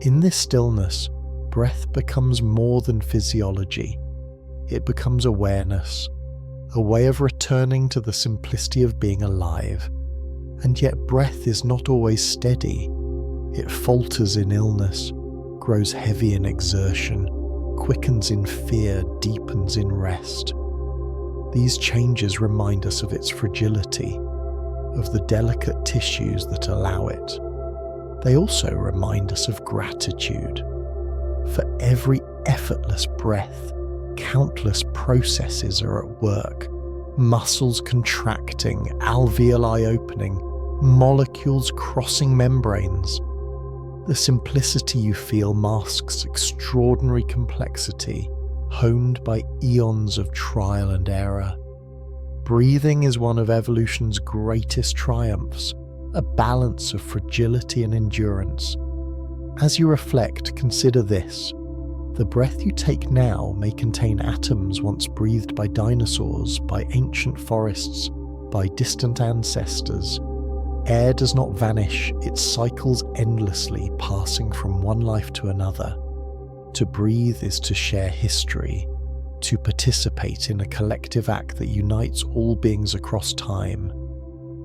In this stillness, breath becomes more than physiology. It becomes awareness, a way of returning to the simplicity of being alive. And yet breath is not always steady. It falters in illness, grows heavy in exertion, quickens in fear, deepens in rest. These changes remind us of its fragility, of the delicate tissues that allow it. They also remind us of gratitude. For every effortless breath, countless processes are at work. Muscles contracting, alveoli opening, molecules crossing membranes. The simplicity you feel masks extraordinary complexity, honed by eons of trial and error. Breathing is one of evolution's greatest triumphs, a balance of fragility and endurance. As you reflect, consider this. The breath you take now may contain atoms once breathed by dinosaurs, by ancient forests, by distant ancestors. Air does not vanish, it cycles endlessly, passing from one life to another. To breathe is to share history, to participate in a collective act that unites all beings across time.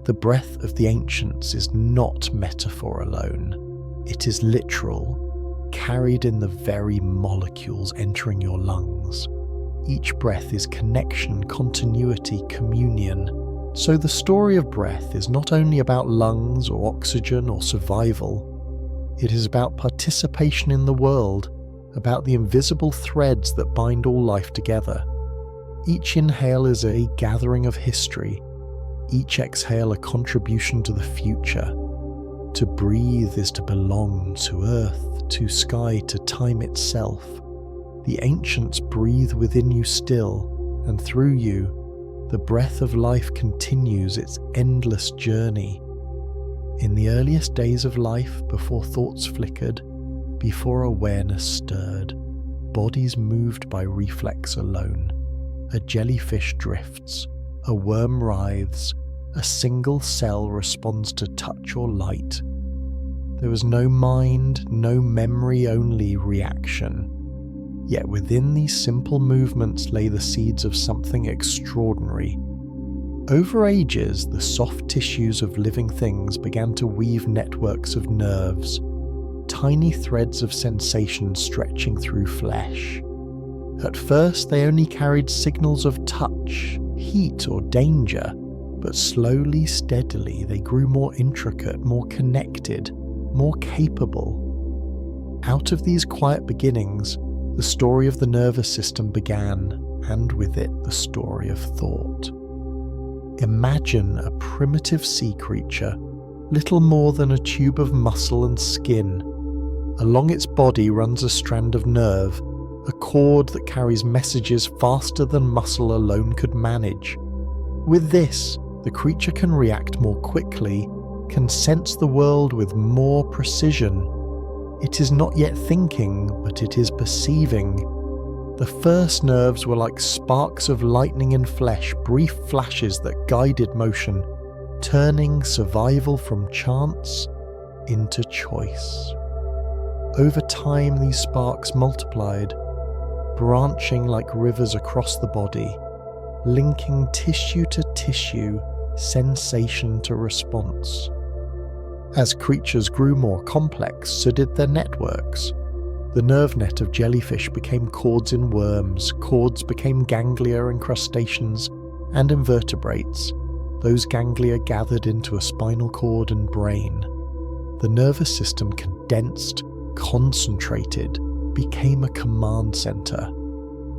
The breath of the ancients is not metaphor alone. It is literal, carried in the very molecules entering your lungs. Each breath is connection, continuity, communion. So the story of breath is not only about lungs or oxygen or survival. It is about participation in the world, about the invisible threads that bind all life together. Each inhale is a gathering of history, each exhale a contribution to the future. To breathe is to belong to earth, to sky, to time itself. The ancients breathe within you still, and through you, the breath of life continues its endless journey. In the earliest days of life, before thoughts flickered, before awareness stirred, bodies moved by reflex alone. A jellyfish drifts, a worm writhes, a single cell responds to touch or light. There was no mind, no memory, only reaction. Yet within these simple movements lay the seeds of something extraordinary. Over ages, the soft tissues of living things began to weave networks of nerves, tiny threads of sensation stretching through flesh. At first, they only carried signals of touch, heat or danger, but slowly, steadily, they grew more intricate, more connected, more capable. Out of these quiet beginnings, the story of the nervous system began, and with it, the story of thought. Imagine a primitive sea creature, little more than a tube of muscle and skin. Along its body runs a strand of nerve, a cord that carries messages faster than muscle alone could manage. With this, the creature can react more quickly, can sense the world with more precision. It is not yet thinking, but it is perceiving. The first nerves were like sparks of lightning in flesh, brief flashes that guided motion, turning survival from chance into choice. Over time, these sparks multiplied, branching like rivers across the body, linking tissue to tissue, sensation to response. As creatures grew more complex, so did their networks. The nerve net of jellyfish became cords in worms, cords became ganglia in crustaceans, and invertebrates. Those ganglia gathered into a spinal cord and brain. The nervous system condensed, concentrated, became a command center.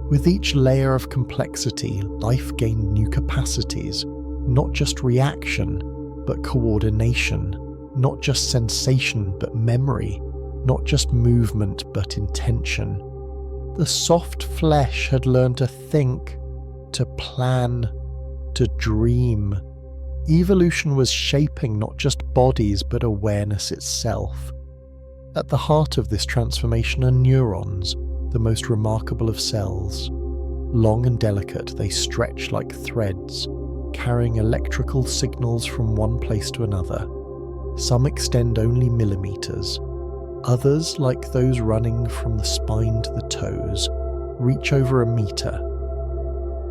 With each layer of complexity, life gained new capacities, not just reaction, but coordination, not just sensation, but memory, not just movement, but intention. The soft flesh had learned to think, to plan, to dream. Evolution was shaping not just bodies, but awareness itself. At the heart of this transformation are neurons, the most remarkable of cells. Long and delicate, they stretch like threads, carrying electrical signals from one place to another. Some extend only millimeters. Others, like those running from the spine to the toes, reach over a meter.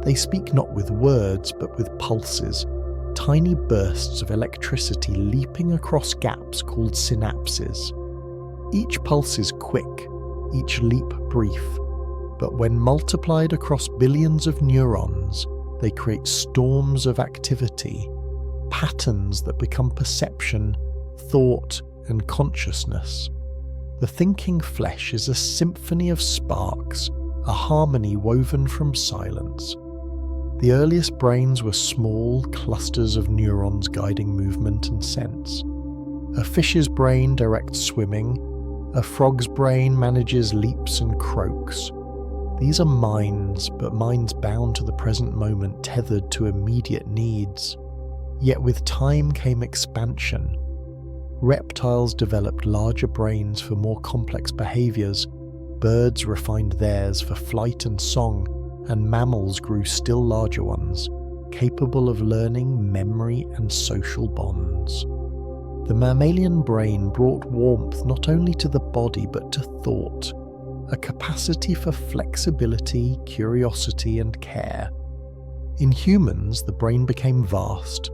They speak not with words, but with pulses, tiny bursts of electricity leaping across gaps called synapses. Each pulse is quick, each leap brief, but when multiplied across billions of neurons, they create storms of activity, patterns that become perception, thought, and consciousness. The thinking flesh is a symphony of sparks, a harmony woven from silence. The earliest brains were small clusters of neurons guiding movement and sense. A fish's brain directs swimming, a frog's brain manages leaps and croaks. These are minds, but minds bound to the present moment, tethered to immediate needs. Yet with time came expansion. Reptiles developed larger brains for more complex behaviors, birds refined theirs for flight and song, and mammals grew still larger ones, capable of learning, memory, and social bonds. The mammalian brain brought warmth not only to the body but to thought, a capacity for flexibility, curiosity, and care. In humans, the brain became vast,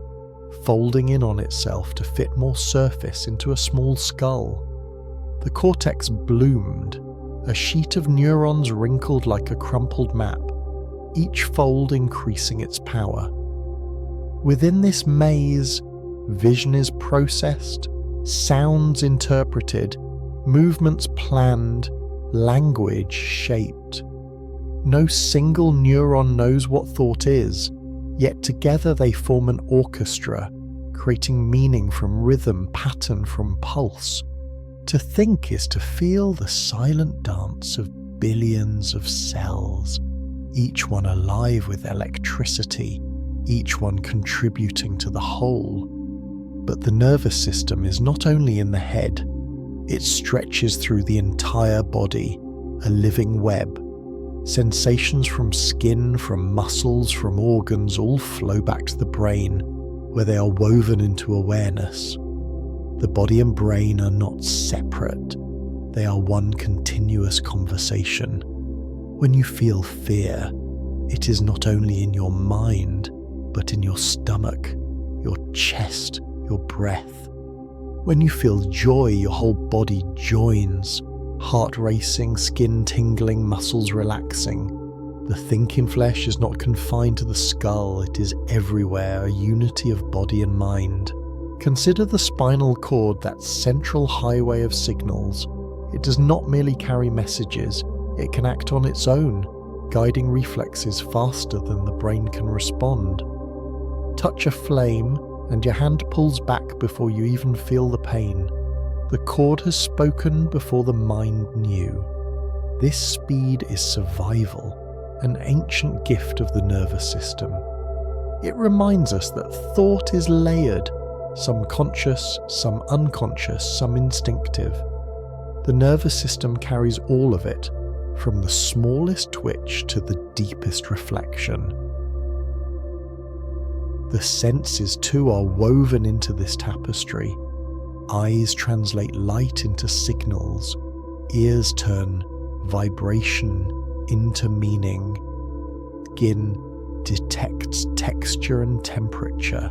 folding in on itself to fit more surface into a small skull. The cortex bloomed, a sheet of neurons wrinkled like a crumpled map, each fold increasing its power. Within this maze, vision is processed, sounds interpreted, movements planned, language shaped. No single neuron knows what thought is, yet together they form an orchestra, creating meaning from rhythm, pattern from pulse. To think is to feel the silent dance of billions of cells, each one alive with electricity, each one contributing to the whole. But the nervous system is not only in the head, it stretches through the entire body, a living web. Sensations from skin, from muscles, from organs all flow back to the brain, where they are woven into awareness. The body and brain are not separate, they are one continuous conversation. When you feel fear, it is not only in your mind, but in your stomach, your chest, your breath. When you feel joy, your whole body joins, heart racing, skin tingling, muscles relaxing. The thinking flesh is not confined to the skull, it is everywhere, a unity of body and mind. Consider the spinal cord, that central highway of signals. It does not merely carry messages, it can act on its own, guiding reflexes faster than the brain can respond. Touch a flame, and your hand pulls back before you even feel the pain. The cord has spoken before the mind knew. This speed is survival, an ancient gift of the nervous system. It reminds us that thought is layered, some conscious, some unconscious, some instinctive. The nervous system carries all of it, from the smallest twitch to the deepest reflection. The senses too are woven into this tapestry. Eyes translate light into signals, ears turn vibration into meaning, skin detects texture and temperature,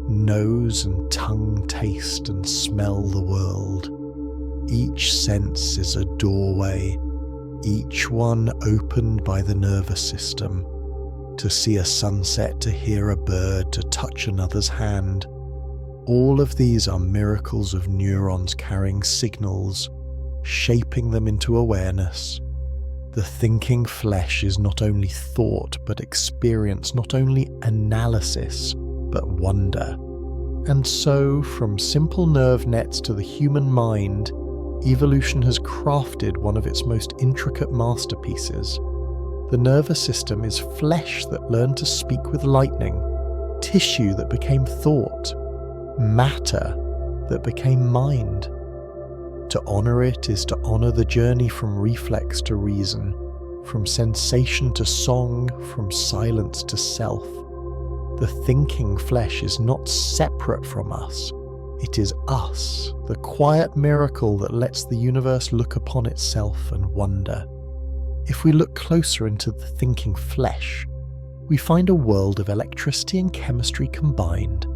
nose and tongue taste and smell the world. Each sense is a doorway, each one opened by the nervous system. To see a sunset, to hear a bird, to touch another's hand. All of these are miracles of neurons carrying signals, shaping them into awareness. The thinking flesh is not only thought but experience, not only analysis but wonder. And so, from simple nerve nets to the human mind, evolution has crafted one of its most intricate masterpieces. The nervous system is flesh that learned to speak with lightning, tissue that became thought, matter that became mind. To honour it is to honour the journey from reflex to reason, from sensation to song, from silence to self. The thinking flesh is not separate from us. It is us, the quiet miracle that lets the universe look upon itself and wonder. If we look closer into the thinking flesh, we find a world of electricity and chemistry combined.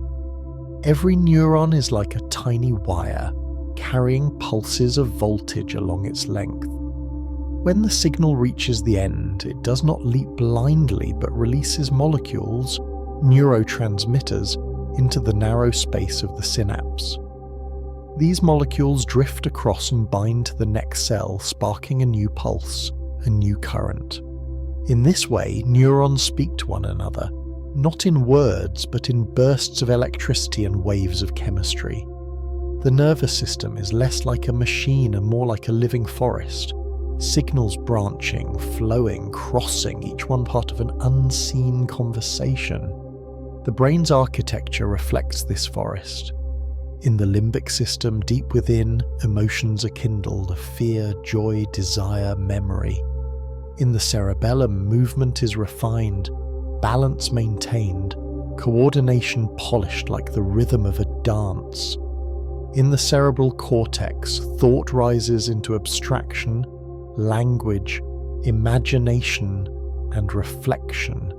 Every neuron is like a tiny wire, carrying pulses of voltage along its length. When the signal reaches the end, it does not leap blindly but releases molecules, neurotransmitters, into the narrow space of the synapse. These molecules drift across and bind to the next cell, sparking a new pulse, a new current. In this way, neurons speak to one another, not in words but in bursts of electricity and waves of chemistry. The nervous system is less like a machine and more like a living forest, signals branching, flowing, crossing, each one part of an unseen conversation. The brain's architecture reflects this forest. In the limbic system, deep within, emotions are kindled of fear, joy, desire, memory. In the cerebellum, movement is refined, balance maintained, coordination polished like the rhythm of a dance. In the cerebral cortex, thought rises into abstraction, language, imagination, and reflection.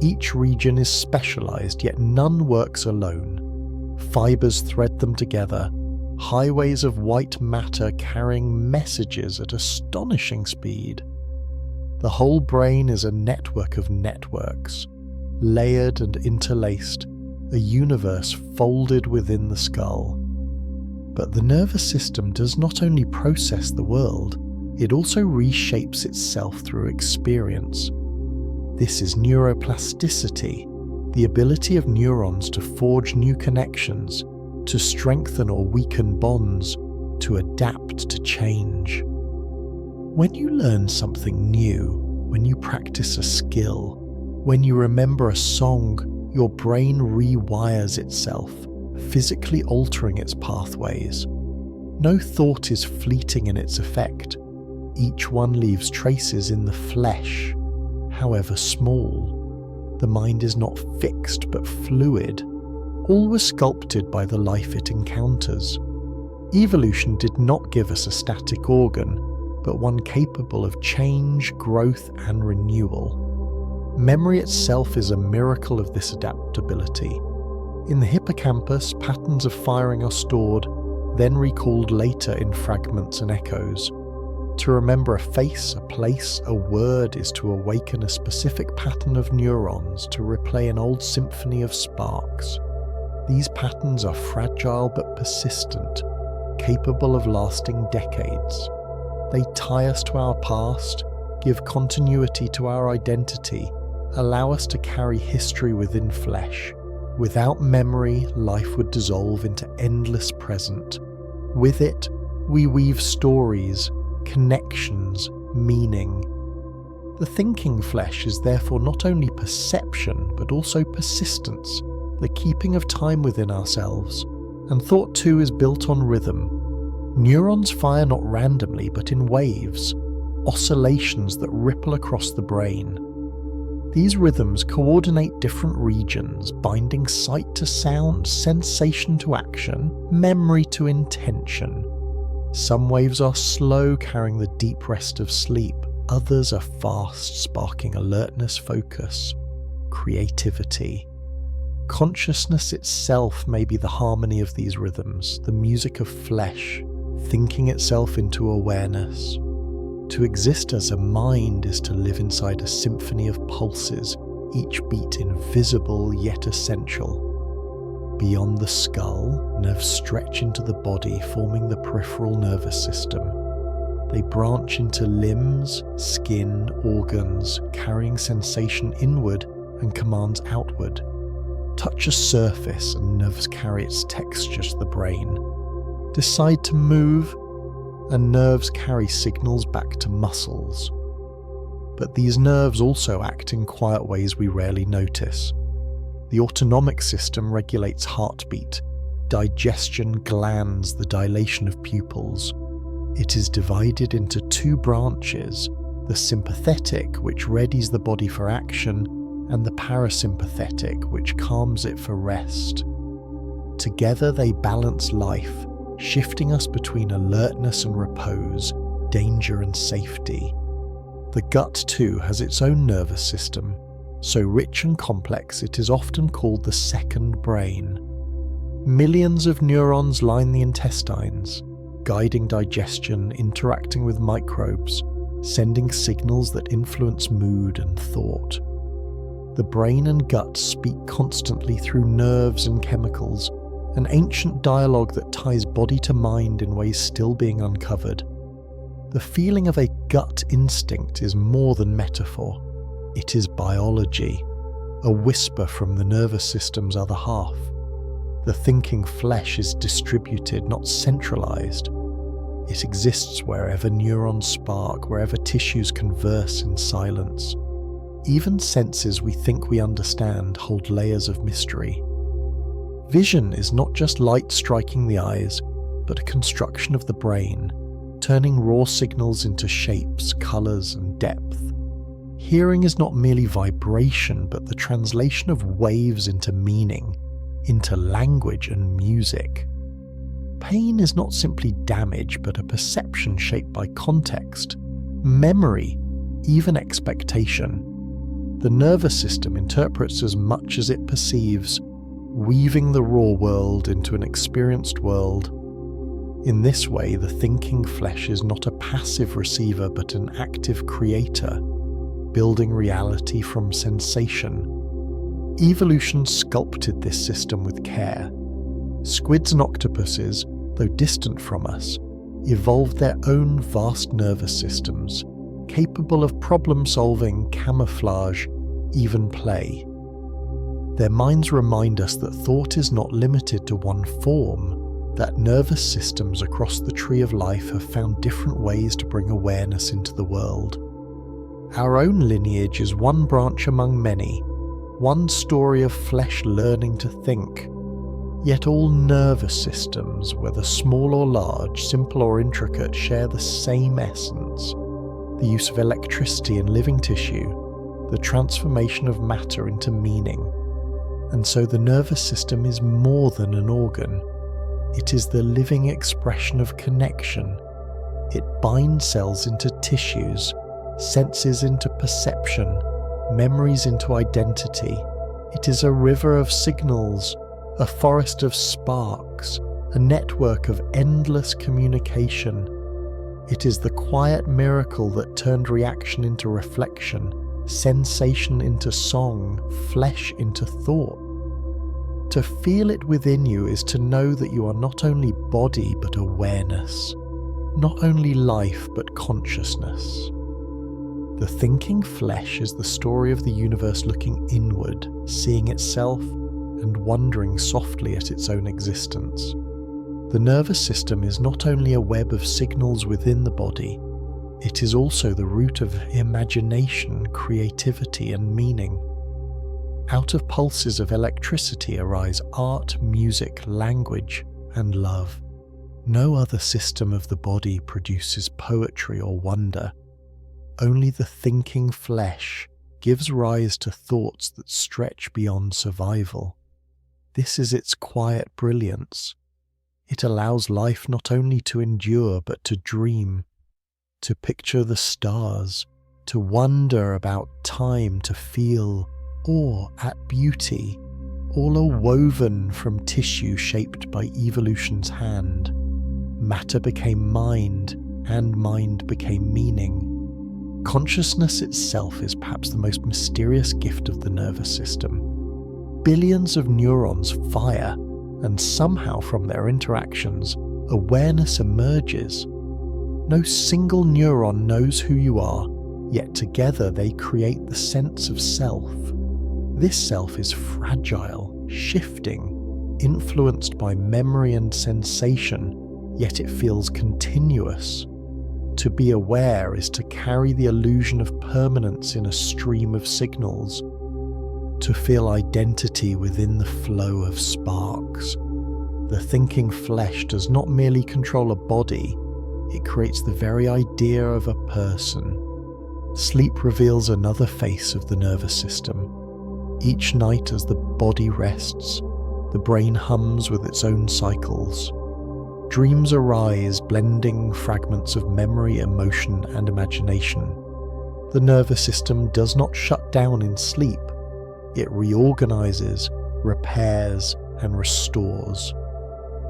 Each region is specialized, yet none works alone. Fibers thread them together, highways of white matter carrying messages at astonishing speed. The whole brain is a network of networks, layered and interlaced, a universe folded within the skull. But the nervous system does not only process the world, it also reshapes itself through experience. This is neuroplasticity, the ability of neurons to forge new connections, to strengthen or weaken bonds, to adapt to change. When you learn something new, when you practice a skill, when you remember a song, your brain rewires itself, physically altering its pathways. No thought is fleeting in its effect. Each one leaves traces in the flesh, however small. The mind is not fixed but fluid. All was sculpted by the life it encounters. Evolution did not give us a static organ, but one capable of change, growth, and renewal. Memory itself is a miracle of this adaptability. In the hippocampus, patterns of firing are stored, then recalled later in fragments and echoes. To remember a face, a place, a word is to awaken a specific pattern of neurons to replay an old symphony of sparks. These patterns are fragile but persistent, capable of lasting decades. They tie us to our past, give continuity to our identity, allow us to carry history within flesh. Without memory, life would dissolve into endless present. With it, we weave stories, connections, meaning. The thinking flesh is therefore not only perception, but also persistence, the keeping of time within ourselves. And thought too is built on rhythm. Neurons fire not randomly, but in waves, oscillations that ripple across the brain. These rhythms coordinate different regions, binding sight to sound, sensation to action, memory to intention. Some waves are slow, carrying the deep rest of sleep. Others are fast, sparking alertness, focus, creativity. Consciousness itself may be the harmony of these rhythms, the music of flesh, thinking itself into awareness. To exist as a mind is to live inside a symphony of pulses, each beat invisible yet essential. Beyond the skull, nerves stretch into the body, forming the peripheral nervous system. They branch into limbs, skin, organs, carrying sensation inward and commands outward. Touch a surface and nerves carry its texture to the brain. Decide to move, and nerves carry signals back to muscles. But these nerves also act in quiet ways we rarely notice. The autonomic system regulates heartbeat, digestion glands the dilation of pupils. It is divided into two branches, the sympathetic, which readies the body for action, and the parasympathetic, which calms it for rest. Together they balance life, shifting us between alertness and repose, danger and safety. The gut, too, has its own nervous system, so rich and complex it is often called the second brain. Millions of neurons line the intestines, guiding digestion, interacting with microbes, sending signals that influence mood and thought. The brain and gut speak constantly through nerves and chemicals, an ancient dialogue that ties body to mind in ways still being uncovered. The feeling of a gut instinct is more than metaphor. It is biology, a whisper from the nervous system's other half. The thinking flesh is distributed, not centralized. It exists wherever neurons spark, wherever tissues converse in silence. Even senses we think we understand hold layers of mystery. Vision is not just light striking the eyes, but a construction of the brain, turning raw signals into shapes, colors, and depth. Hearing is not merely vibration, but the translation of waves into meaning, into language and music. Pain is not simply damage, but a perception shaped by context, memory, even expectation. The nervous system interprets as much as it perceives, weaving the raw world into an experienced world. In this way, the thinking flesh is not a passive receiver but an active creator, building reality from sensation. Evolution sculpted this system with care. Squids and octopuses, though distant from us, evolved their own vast nervous systems, capable of problem-solving, camouflage, even play. Their minds remind us that thought is not limited to one form, that nervous systems across the tree of life have found different ways to bring awareness into the world. Our own lineage is one branch among many, one story of flesh learning to think. Yet all nervous systems, whether small or large, simple or intricate, share the same essence: the use of electricity in living tissue, the transformation of matter into meaning. And so the nervous system is more than an organ. It is the living expression of connection. It binds cells into tissues, senses into perception, memories into identity. It is a river of signals, a forest of sparks, a network of endless communication. It is the quiet miracle that turned reaction into reflection, sensation into song, flesh into thought. To feel it within you is to know that you are not only body but awareness, not only life but consciousness. The thinking flesh is the story of the universe looking inward, seeing itself, and wondering softly at its own existence. The nervous system is not only a web of signals within the body, it is also the root of imagination, creativity, and meaning. Out of pulses of electricity arise art, music, language, and love. No other system of the body produces poetry or wonder. Only the thinking flesh gives rise to thoughts that stretch beyond survival. This is its quiet brilliance. It allows life not only to endure but to dream, to picture the stars, to wonder about time, to feel awe at beauty, all are woven from tissue shaped by evolution's hand. Matter became mind, and mind became meaning. Consciousness itself is perhaps the most mysterious gift of the nervous system. Billions of neurons fire, and somehow from their interactions, awareness emerges. No single neuron knows who you are, yet together they create the sense of self. This self is fragile, shifting, influenced by memory and sensation, yet it feels continuous. To be aware is to carry the illusion of permanence in a stream of signals, to feel identity within the flow of sparks. The thinking flesh does not merely control a body, it creates the very idea of a person. Sleep reveals another face of the nervous system. Each night as the body rests, the brain hums with its own cycles. Dreams arise, blending fragments of memory, emotion, and imagination. The nervous system does not shut down in sleep. It reorganizes, repairs, and restores.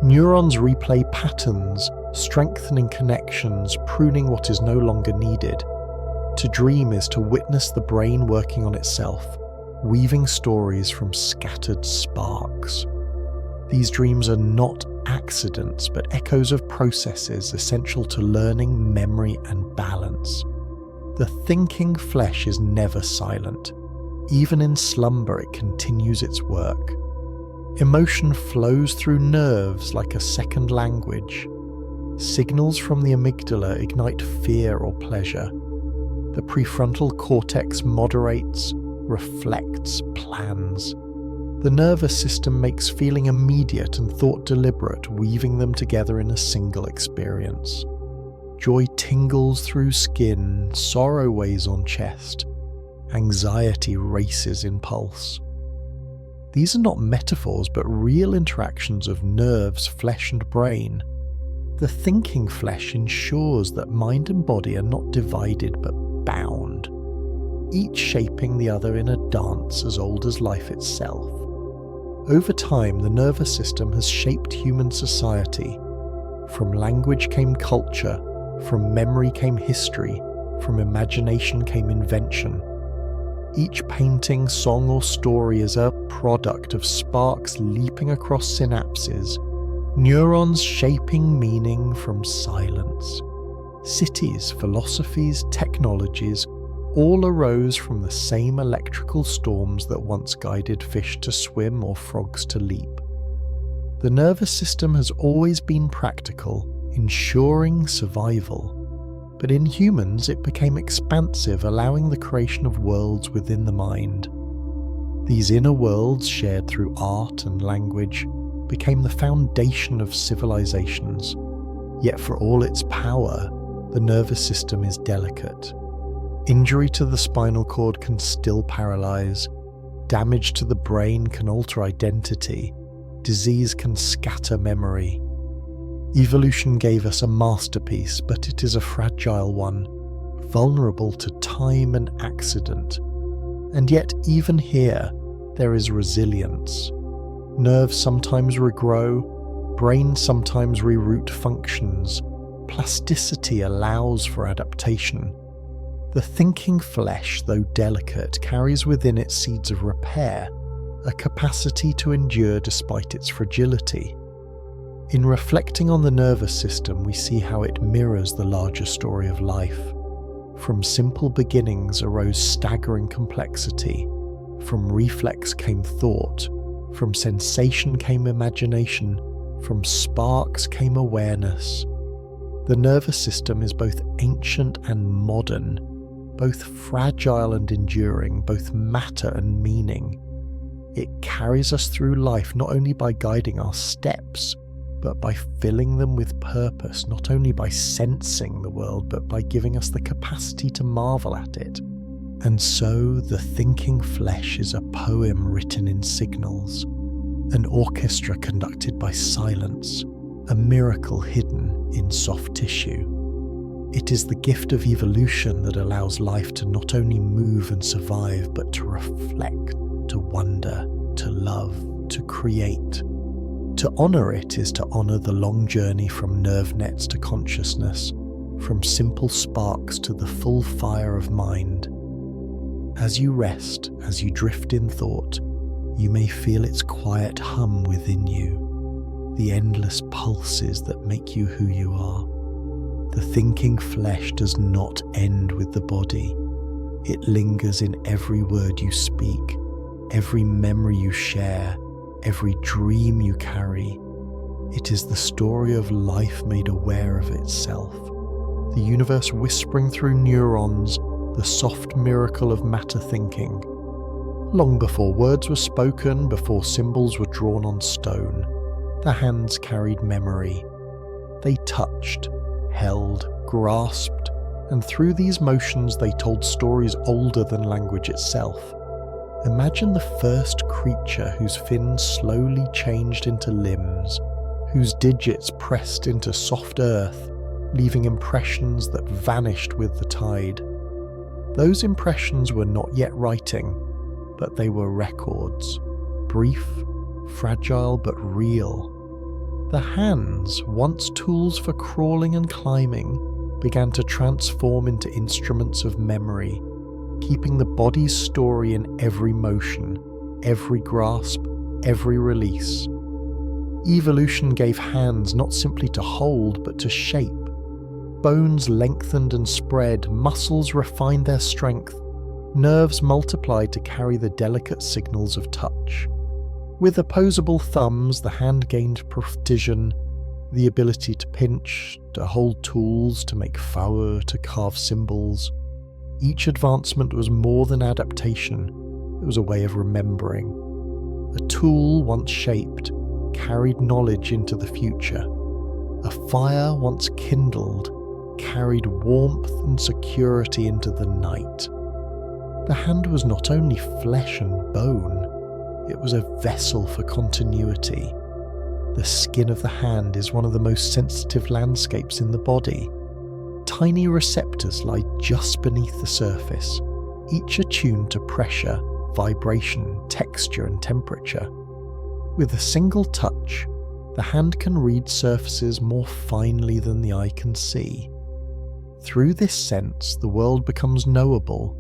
Neurons replay patterns, strengthening connections, pruning what is no longer needed. To dream is to witness the brain working on itself, weaving stories from scattered sparks. These dreams are not accidents, but echoes of processes essential to learning, memory, and balance. The thinking flesh is never silent. Even in slumber, it continues its work. Emotion flows through nerves like a second language. Signals from the amygdala ignite fear or pleasure. The prefrontal cortex moderates, reflects, plans. The nervous system makes feeling immediate and thought deliberate, weaving them together in a single experience. Joy tingles through skin, sorrow weighs on chest, anxiety races in pulse. These are not metaphors but real interactions of nerves, flesh and brain. The thinking flesh ensures that mind and body are not divided but bound, each shaping the other in a dance as old as life itself. Over time, the nervous system has shaped human society. From language came culture, from memory came history, from imagination came invention. Each painting, song or story is a product of sparks leaping across synapses, neurons shaping meaning from silence. Cities, philosophies, technologies all arose from the same electrical storms that once guided fish to swim or frogs to leap. The nervous system has always been practical, ensuring survival. But in humans it became expansive, allowing the creation of worlds within the mind. These inner worlds, shared through art and language, became the foundation of civilizations. Yet for all its power, the nervous system is delicate. Injury to the spinal cord can still paralyze. Damage to the brain can alter identity. Disease can scatter memory. Evolution gave us a masterpiece, but it is a fragile one, vulnerable to time and accident. And yet, even here, there is resilience. Nerves sometimes regrow, brain sometimes reroute functions, Plasticity allows for adaptation. The thinking flesh, though delicate, carries within it seeds of repair, a capacity to endure despite its fragility. In reflecting on the nervous system, we see how it mirrors the larger story of life. From simple beginnings arose staggering complexity. From reflex came thought. From sensation came imagination. From sparks came awareness. The nervous system is both ancient and modern, both fragile and enduring, both matter and meaning. It carries us through life not only by guiding our steps, but by filling them with purpose, not only by sensing the world, but by giving us the capacity to marvel at it. And so the thinking flesh is a poem written in signals, an orchestra conducted by silence, a miracle hidden in soft tissue. It is the gift of evolution that allows life to not only move and survive, but to reflect, to wonder, to love, to create. To honour it is to honour the long journey from nerve nets to consciousness, from simple sparks to the full fire of mind. As you rest, as you drift in thought, you may feel its quiet hum within you, the endless pulses that make you who you are. The thinking flesh does not end with the body. It lingers in every word you speak, every memory you share, every dream you carry. It is the story of life made aware of itself, the universe whispering through neurons, the soft miracle of matter thinking. Long before words were spoken, before symbols were drawn on stone, the hands carried memory. They touched, held, grasped, and through these motions they told stories older than language itself. Imagine the first creature whose fins slowly changed into limbs, whose digits pressed into soft earth, leaving impressions that vanished with the tide. Those impressions were not yet writing, but they were records, brief, fragile but real. The hands, once tools for crawling and climbing, began to transform into instruments of memory, keeping the body's story in every motion, every grasp, every release. Evolution gave hands not simply to hold, but to shape. Bones lengthened and spread, muscles refined their strength, nerves multiplied to carry the delicate signals of touch. With opposable thumbs, the hand gained precision, the ability to pinch, to hold tools, to make faur, to carve symbols. Each advancement was more than adaptation, it was a way of remembering. A tool once shaped carried knowledge into the future. A fire once kindled carried warmth and security into the night. The hand was not only flesh and bone, it was a vessel for continuity. The skin of the hand is one of the most sensitive landscapes in the body. Tiny receptors lie just beneath the surface, each attuned to pressure, vibration, texture, and temperature. With a single touch, the hand can read surfaces more finely than the eye can see. Through this sense, the world becomes knowable,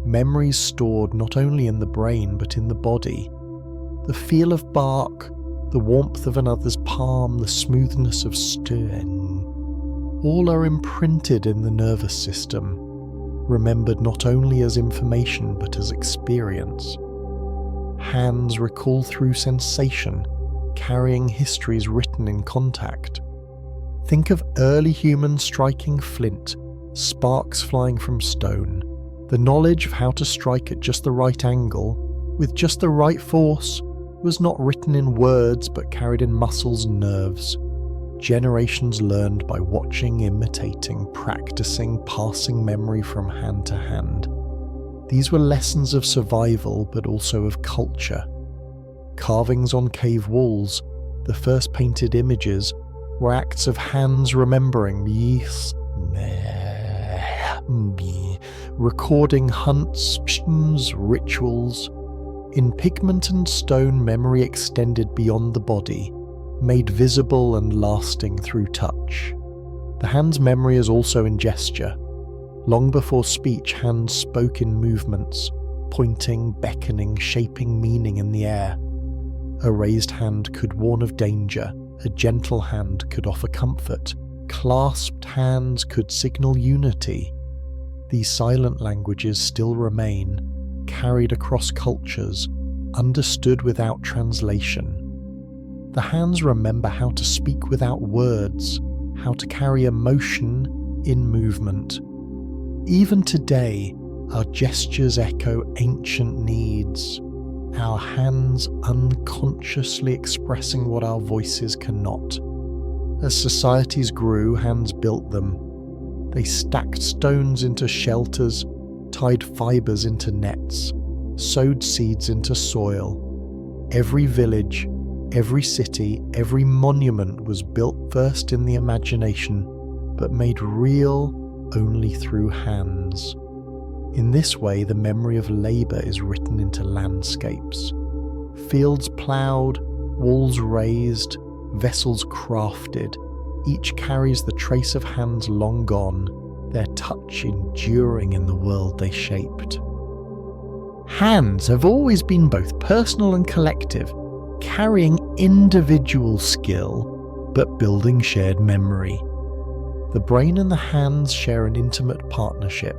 memories stored not only in the brain but in the body. The feel of bark, the warmth of another's palm, the smoothness of stone, all are imprinted in the nervous system, remembered not only as information but as experience. Hands recall through sensation, carrying histories written in contact. Think of early humans striking flint, sparks flying from stone. The knowledge of how to strike at just the right angle, with just the right force, was not written in words but carried in muscles and nerves. Generations learned by watching, imitating, practicing, passing memory from hand to hand. These were lessons of survival but also of culture. Carvings on cave walls, the first painted images, were acts of hands remembering, recording hunts, rituals. In pigment and stone, memory extended beyond the body, made visible and lasting through touch. The hand's memory is also in gesture. Long before speech, hands spoke in movements, pointing, beckoning, shaping meaning in the air. A raised hand could warn of danger, a gentle hand could offer comfort, clasped hands could signal unity. These silent languages still remain, carried across cultures, understood without translation. The hands remember how to speak without words, how to carry emotion in movement. Even today, our gestures echo ancient needs, our hands unconsciously expressing what our voices cannot. As societies grew, hands built them. They stacked stones into shelters, tied fibers into nets, sowed seeds into soil. Every village, every city, every monument was built first in the imagination, but made real only through hands. In this way, the memory of labour is written into landscapes. Fields ploughed, walls raised, vessels crafted, each carries the trace of hands long gone, their touch enduring in the world they shaped. Hands have always been both personal and collective, carrying individual skill, but building shared memory. The brain and the hands share an intimate partnership.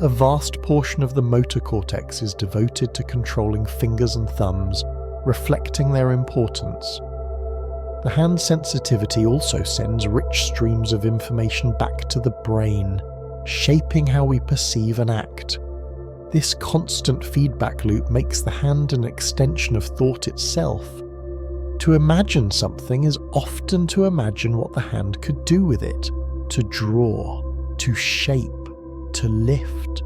A vast portion of the motor cortex is devoted to controlling fingers and thumbs, reflecting their importance. The hand sensitivity also sends rich streams of information back to the brain, shaping how we perceive and act. This constant feedback loop makes the hand an extension of thought itself. To imagine something is often to imagine what the hand could do with it, to draw, to shape, to lift.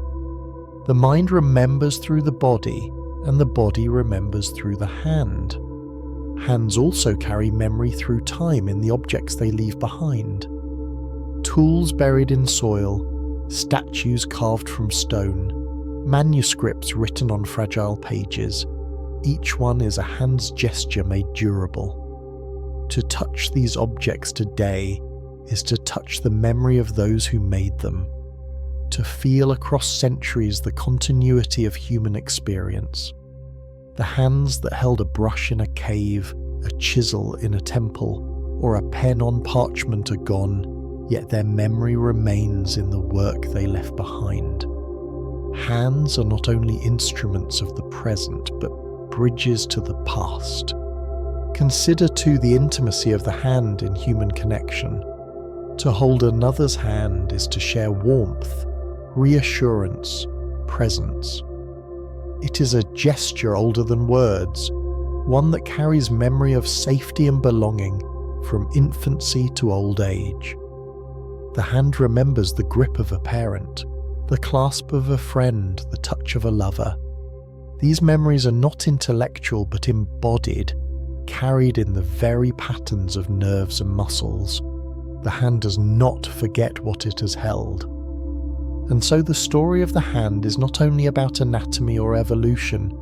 The mind remembers through the body, and the body remembers through the hand. Hands also carry memory through time in the objects they leave behind. Tools buried in soil, statues carved from stone, manuscripts written on fragile pages. Each one is a hand's gesture made durable. To touch these objects today is to touch the memory of those who made them, to feel across centuries the continuity of human experience. The hands that held a brush in a cave, a chisel in a temple, or a pen on parchment are gone, yet their memory remains in the work they left behind. Hands are not only instruments of the present, but bridges to the past. Consider too the intimacy of the hand in human connection. To hold another's hand is to share warmth, reassurance, presence. It is a gesture older than words, one that carries memory of safety and belonging from infancy to old age. The hand remembers the grip of a parent, the clasp of a friend, the touch of a lover. These memories are not intellectual but embodied, carried in the very patterns of nerves and muscles. The hand does not forget what it has held. And so the story of the hand is not only about anatomy or evolution,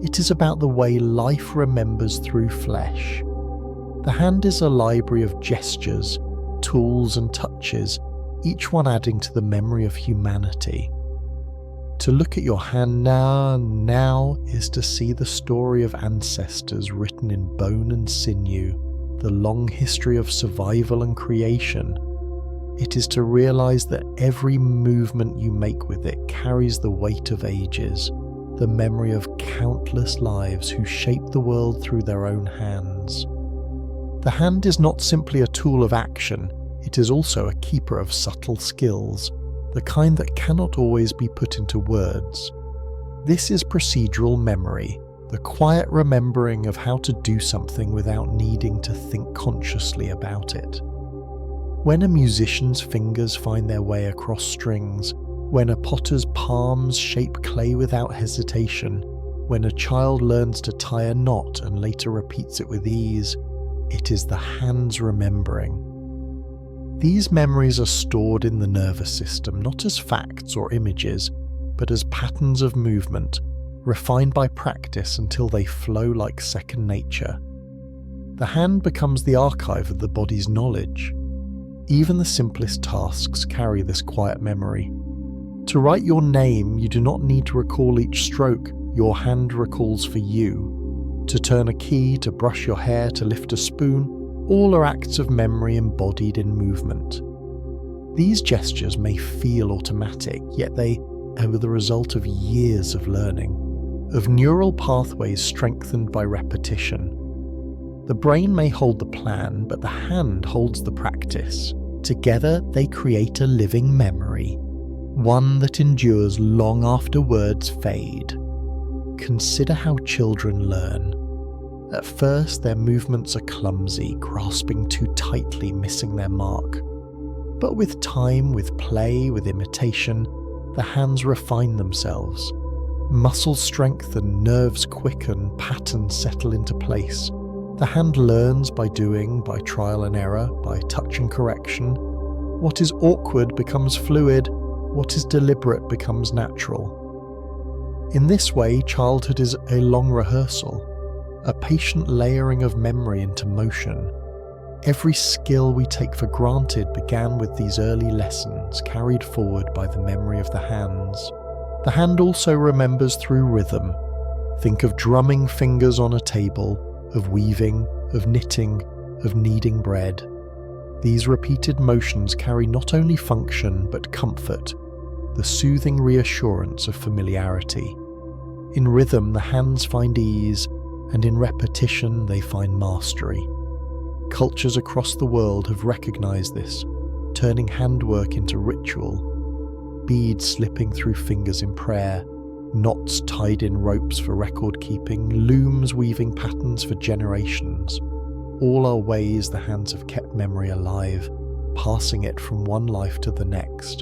it is about the way life remembers through flesh. The hand is a library of gestures, tools and touches, each one adding to the memory of humanity. To look at your hand now is to see the story of ancestors written in bone and sinew, the long history of survival and creation. It is to realize that every movement you make with it carries the weight of ages, the memory of countless lives who shaped the world through their own hands. The hand is not simply a tool of action, it is also a keeper of subtle skills, the kind that cannot always be put into words. This is procedural memory, the quiet remembering of how to do something without needing to think consciously about it. When a musician's fingers find their way across strings, when a potter's palms shape clay without hesitation, when a child learns to tie a knot and later repeats it with ease, it is the hands remembering. These memories are stored in the nervous system not as facts or images, but as patterns of movement, refined by practice until they flow like second nature. The hand becomes the archive of the body's knowledge. Even the simplest tasks carry this quiet memory. To write your name, you do not need to recall each stroke, your hand recalls for you. To turn a key, to brush your hair, to lift a spoon, all are acts of memory embodied in movement. These gestures may feel automatic, yet they are the result of years of learning, of neural pathways strengthened by repetition. The brain may hold the plan, but the hand holds the practice. Together, they create a living memory, one that endures long after words fade. Consider how children learn. At first, their movements are clumsy, grasping too tightly, missing their mark. But with time, with play, with imitation, the hands refine themselves. Muscles strengthen, nerves quicken, patterns settle into place. The hand learns by doing, by trial and error, by touch and correction. What is awkward becomes fluid, what is deliberate becomes natural. In this way, childhood is a long rehearsal, a patient layering of memory into motion. Every skill we take for granted began with these early lessons, carried forward by the memory of the hands. The hand also remembers through rhythm. Think of drumming fingers on a table, of weaving, of knitting, of kneading bread. These repeated motions carry not only function but comfort, the soothing reassurance of familiarity. In rhythm, the hands find ease, and in repetition they find mastery. Cultures across the world have recognized this, turning handwork into ritual. Beads slipping through fingers in prayer, knots tied in ropes for record-keeping, looms weaving patterns for generations. All are ways the hands have kept memory alive, passing it from one life to the next.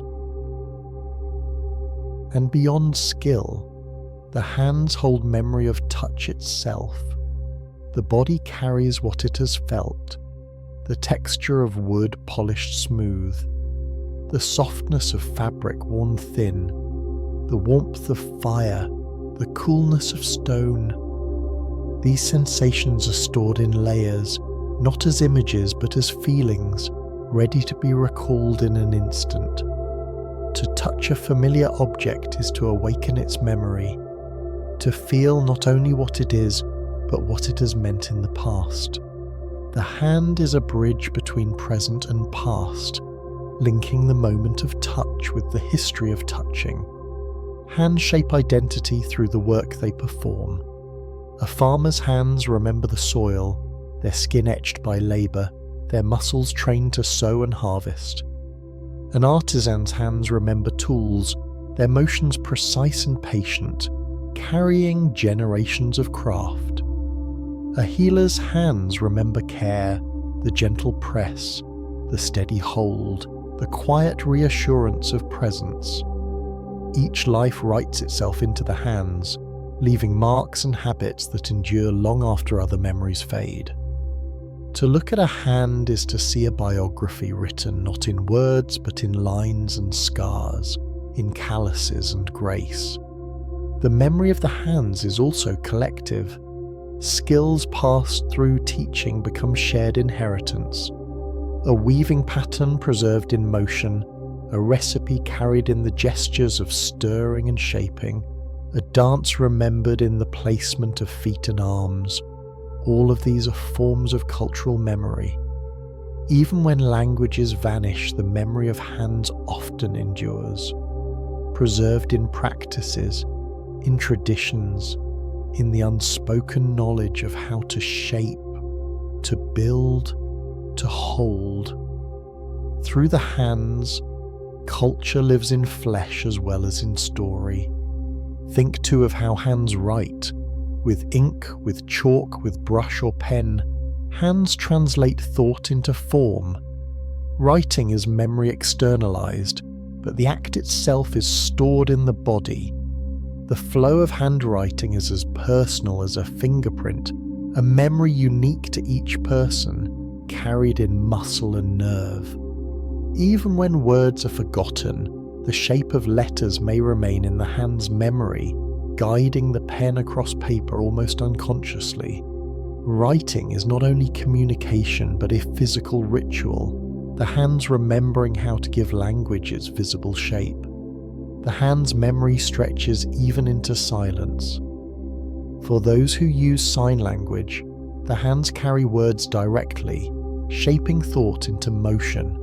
And beyond skill, the hands hold memory of touch itself. The body carries what it has felt, the texture of wood polished smooth, the softness of fabric worn thin, the warmth of fire, the coolness of stone. These sensations are stored in layers, not as images but as feelings, ready to be recalled in an instant. To touch a familiar object is to awaken its memory, to feel not only what it is, but what it has meant in the past. The hand is a bridge between present and past, linking the moment of touch with the history of touching. Hands shape identity through the work they perform. A farmer's hands remember the soil, their skin etched by labour, their muscles trained to sow and harvest. An artisan's hands remember tools, their motions precise and patient, carrying generations of craft. A healer's hands remember care, the gentle press, the steady hold, the quiet reassurance of presence. Each life writes itself into the hands, leaving marks and habits that endure long after other memories fade. To look at a hand is to see a biography written not in words but in lines and scars, in calluses and grace. The memory of the hands is also collective. Skills passed through teaching become shared inheritance. A weaving pattern preserved in motion, a recipe carried in the gestures of stirring and shaping, a dance remembered in the placement of feet and arms. All of these are forms of cultural memory. Even when languages vanish, the memory of hands often endures, preserved in practices, in traditions, in the unspoken knowledge of how to shape, to build, to hold. Through the hands, culture lives in flesh as well as in story. Think too of how hands write. With ink, with chalk, with brush or pen, hands translate thought into form. Writing is memory externalized, but the act itself is stored in the body. The flow of handwriting is as personal as a fingerprint, a memory unique to each person, carried in muscle and nerve. Even when words are forgotten, the shape of letters may remain in the hand's memory, guiding the pen across paper almost unconsciously. Writing is not only communication but a physical ritual. the hands remembering how to give language its visible shape. The hand's memory stretches even into silence. For those who use sign language, the hands carry words directly, shaping thought into motion.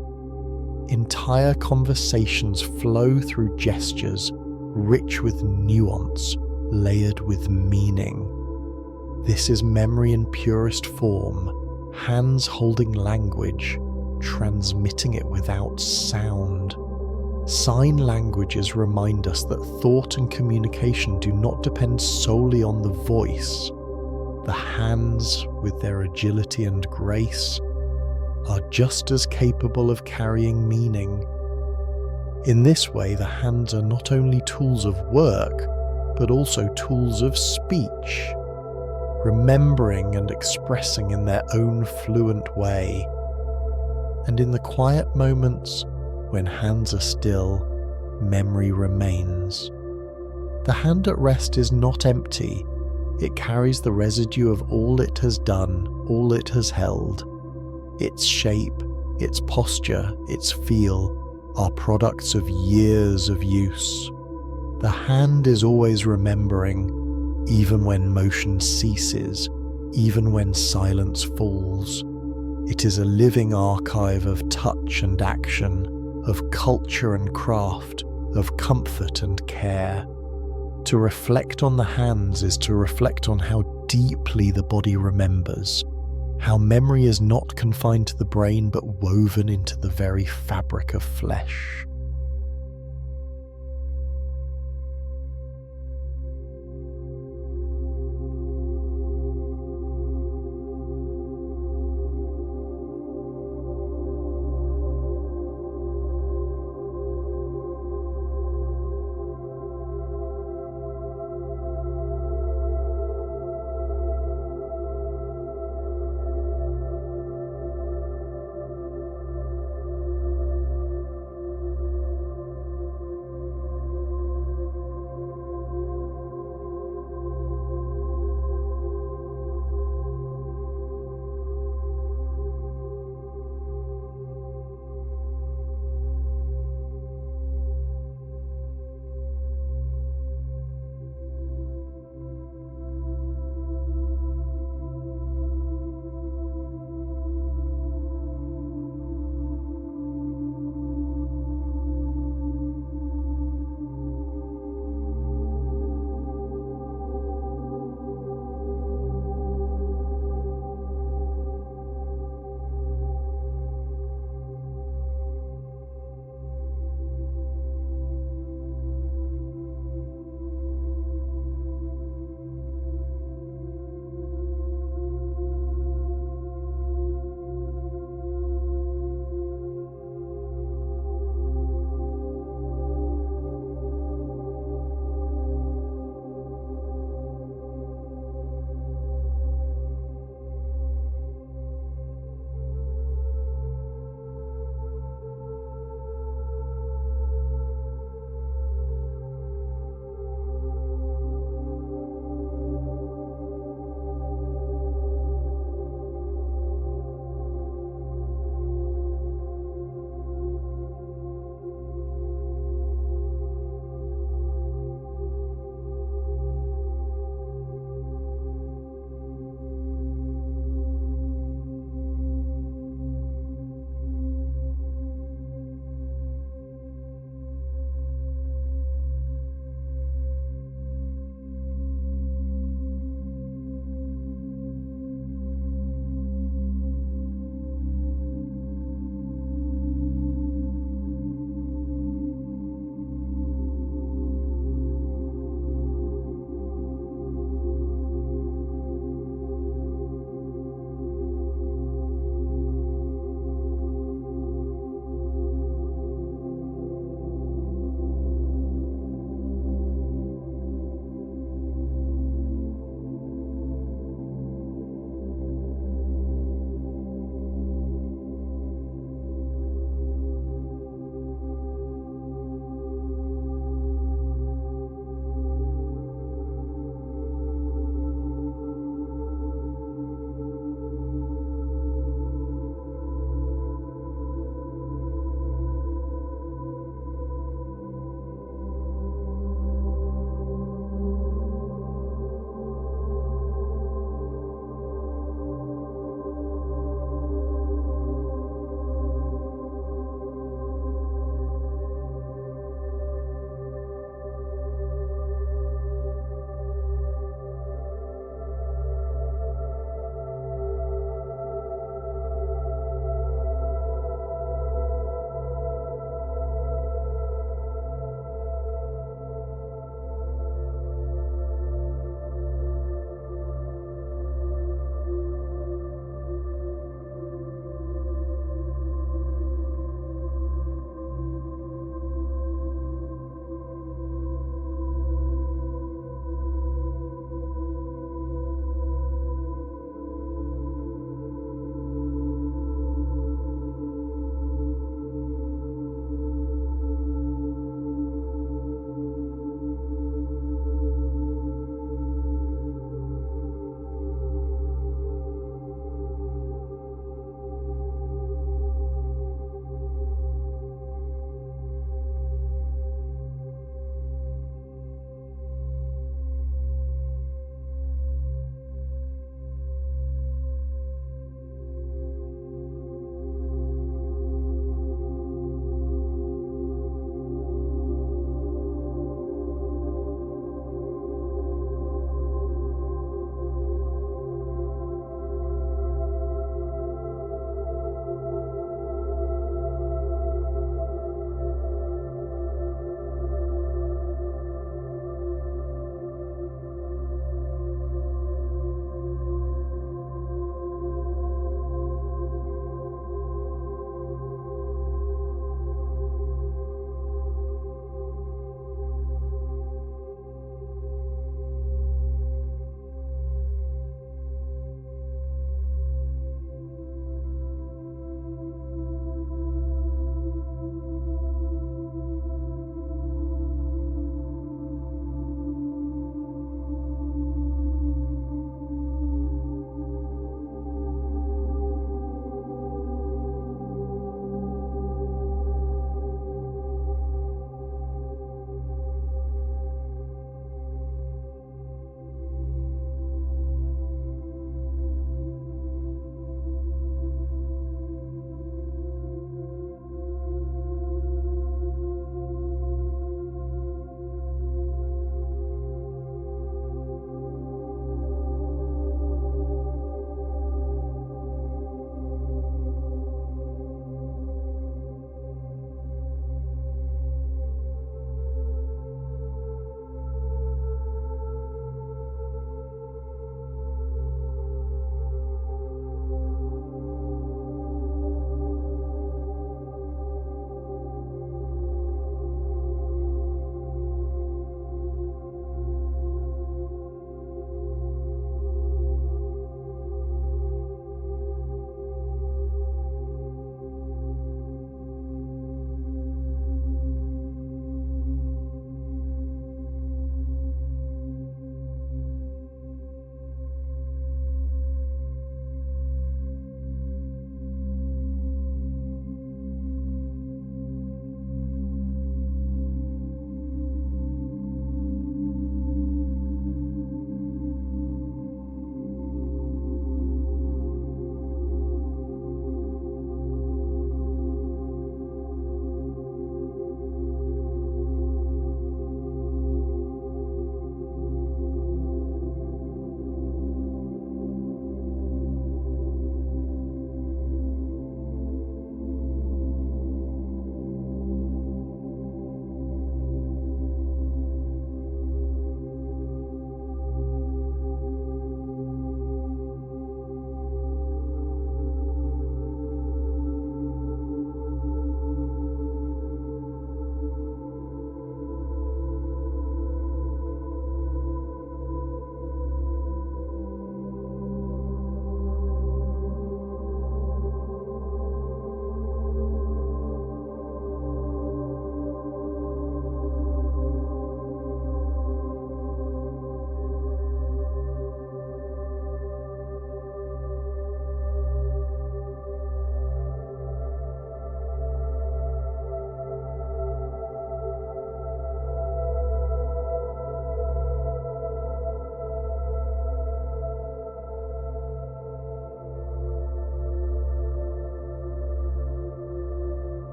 Entire conversations flow through gestures, rich with nuance, layered with meaning. This is memory in purest form, hands holding language, transmitting it without sound. Sign languages remind us that thought and communication do not depend solely on the voice. The hands, with their agility and grace, are just as capable of carrying meaning. In this way, the hands are not only tools of work, but also tools of speech, remembering and expressing in their own fluent way. And in the quiet moments, when hands are still, memory remains. The hand at rest is not empty. It carries the residue of all it has done, all it has held. Its shape, its posture, its feel are products of years of use. The hand is always remembering, even when motion ceases, even when silence falls. It is a living archive of touch and action, of culture and craft, of comfort and care. To reflect on the hands is to reflect on how deeply the body remembers, how memory is not confined to the brain but woven into the very fabric of flesh.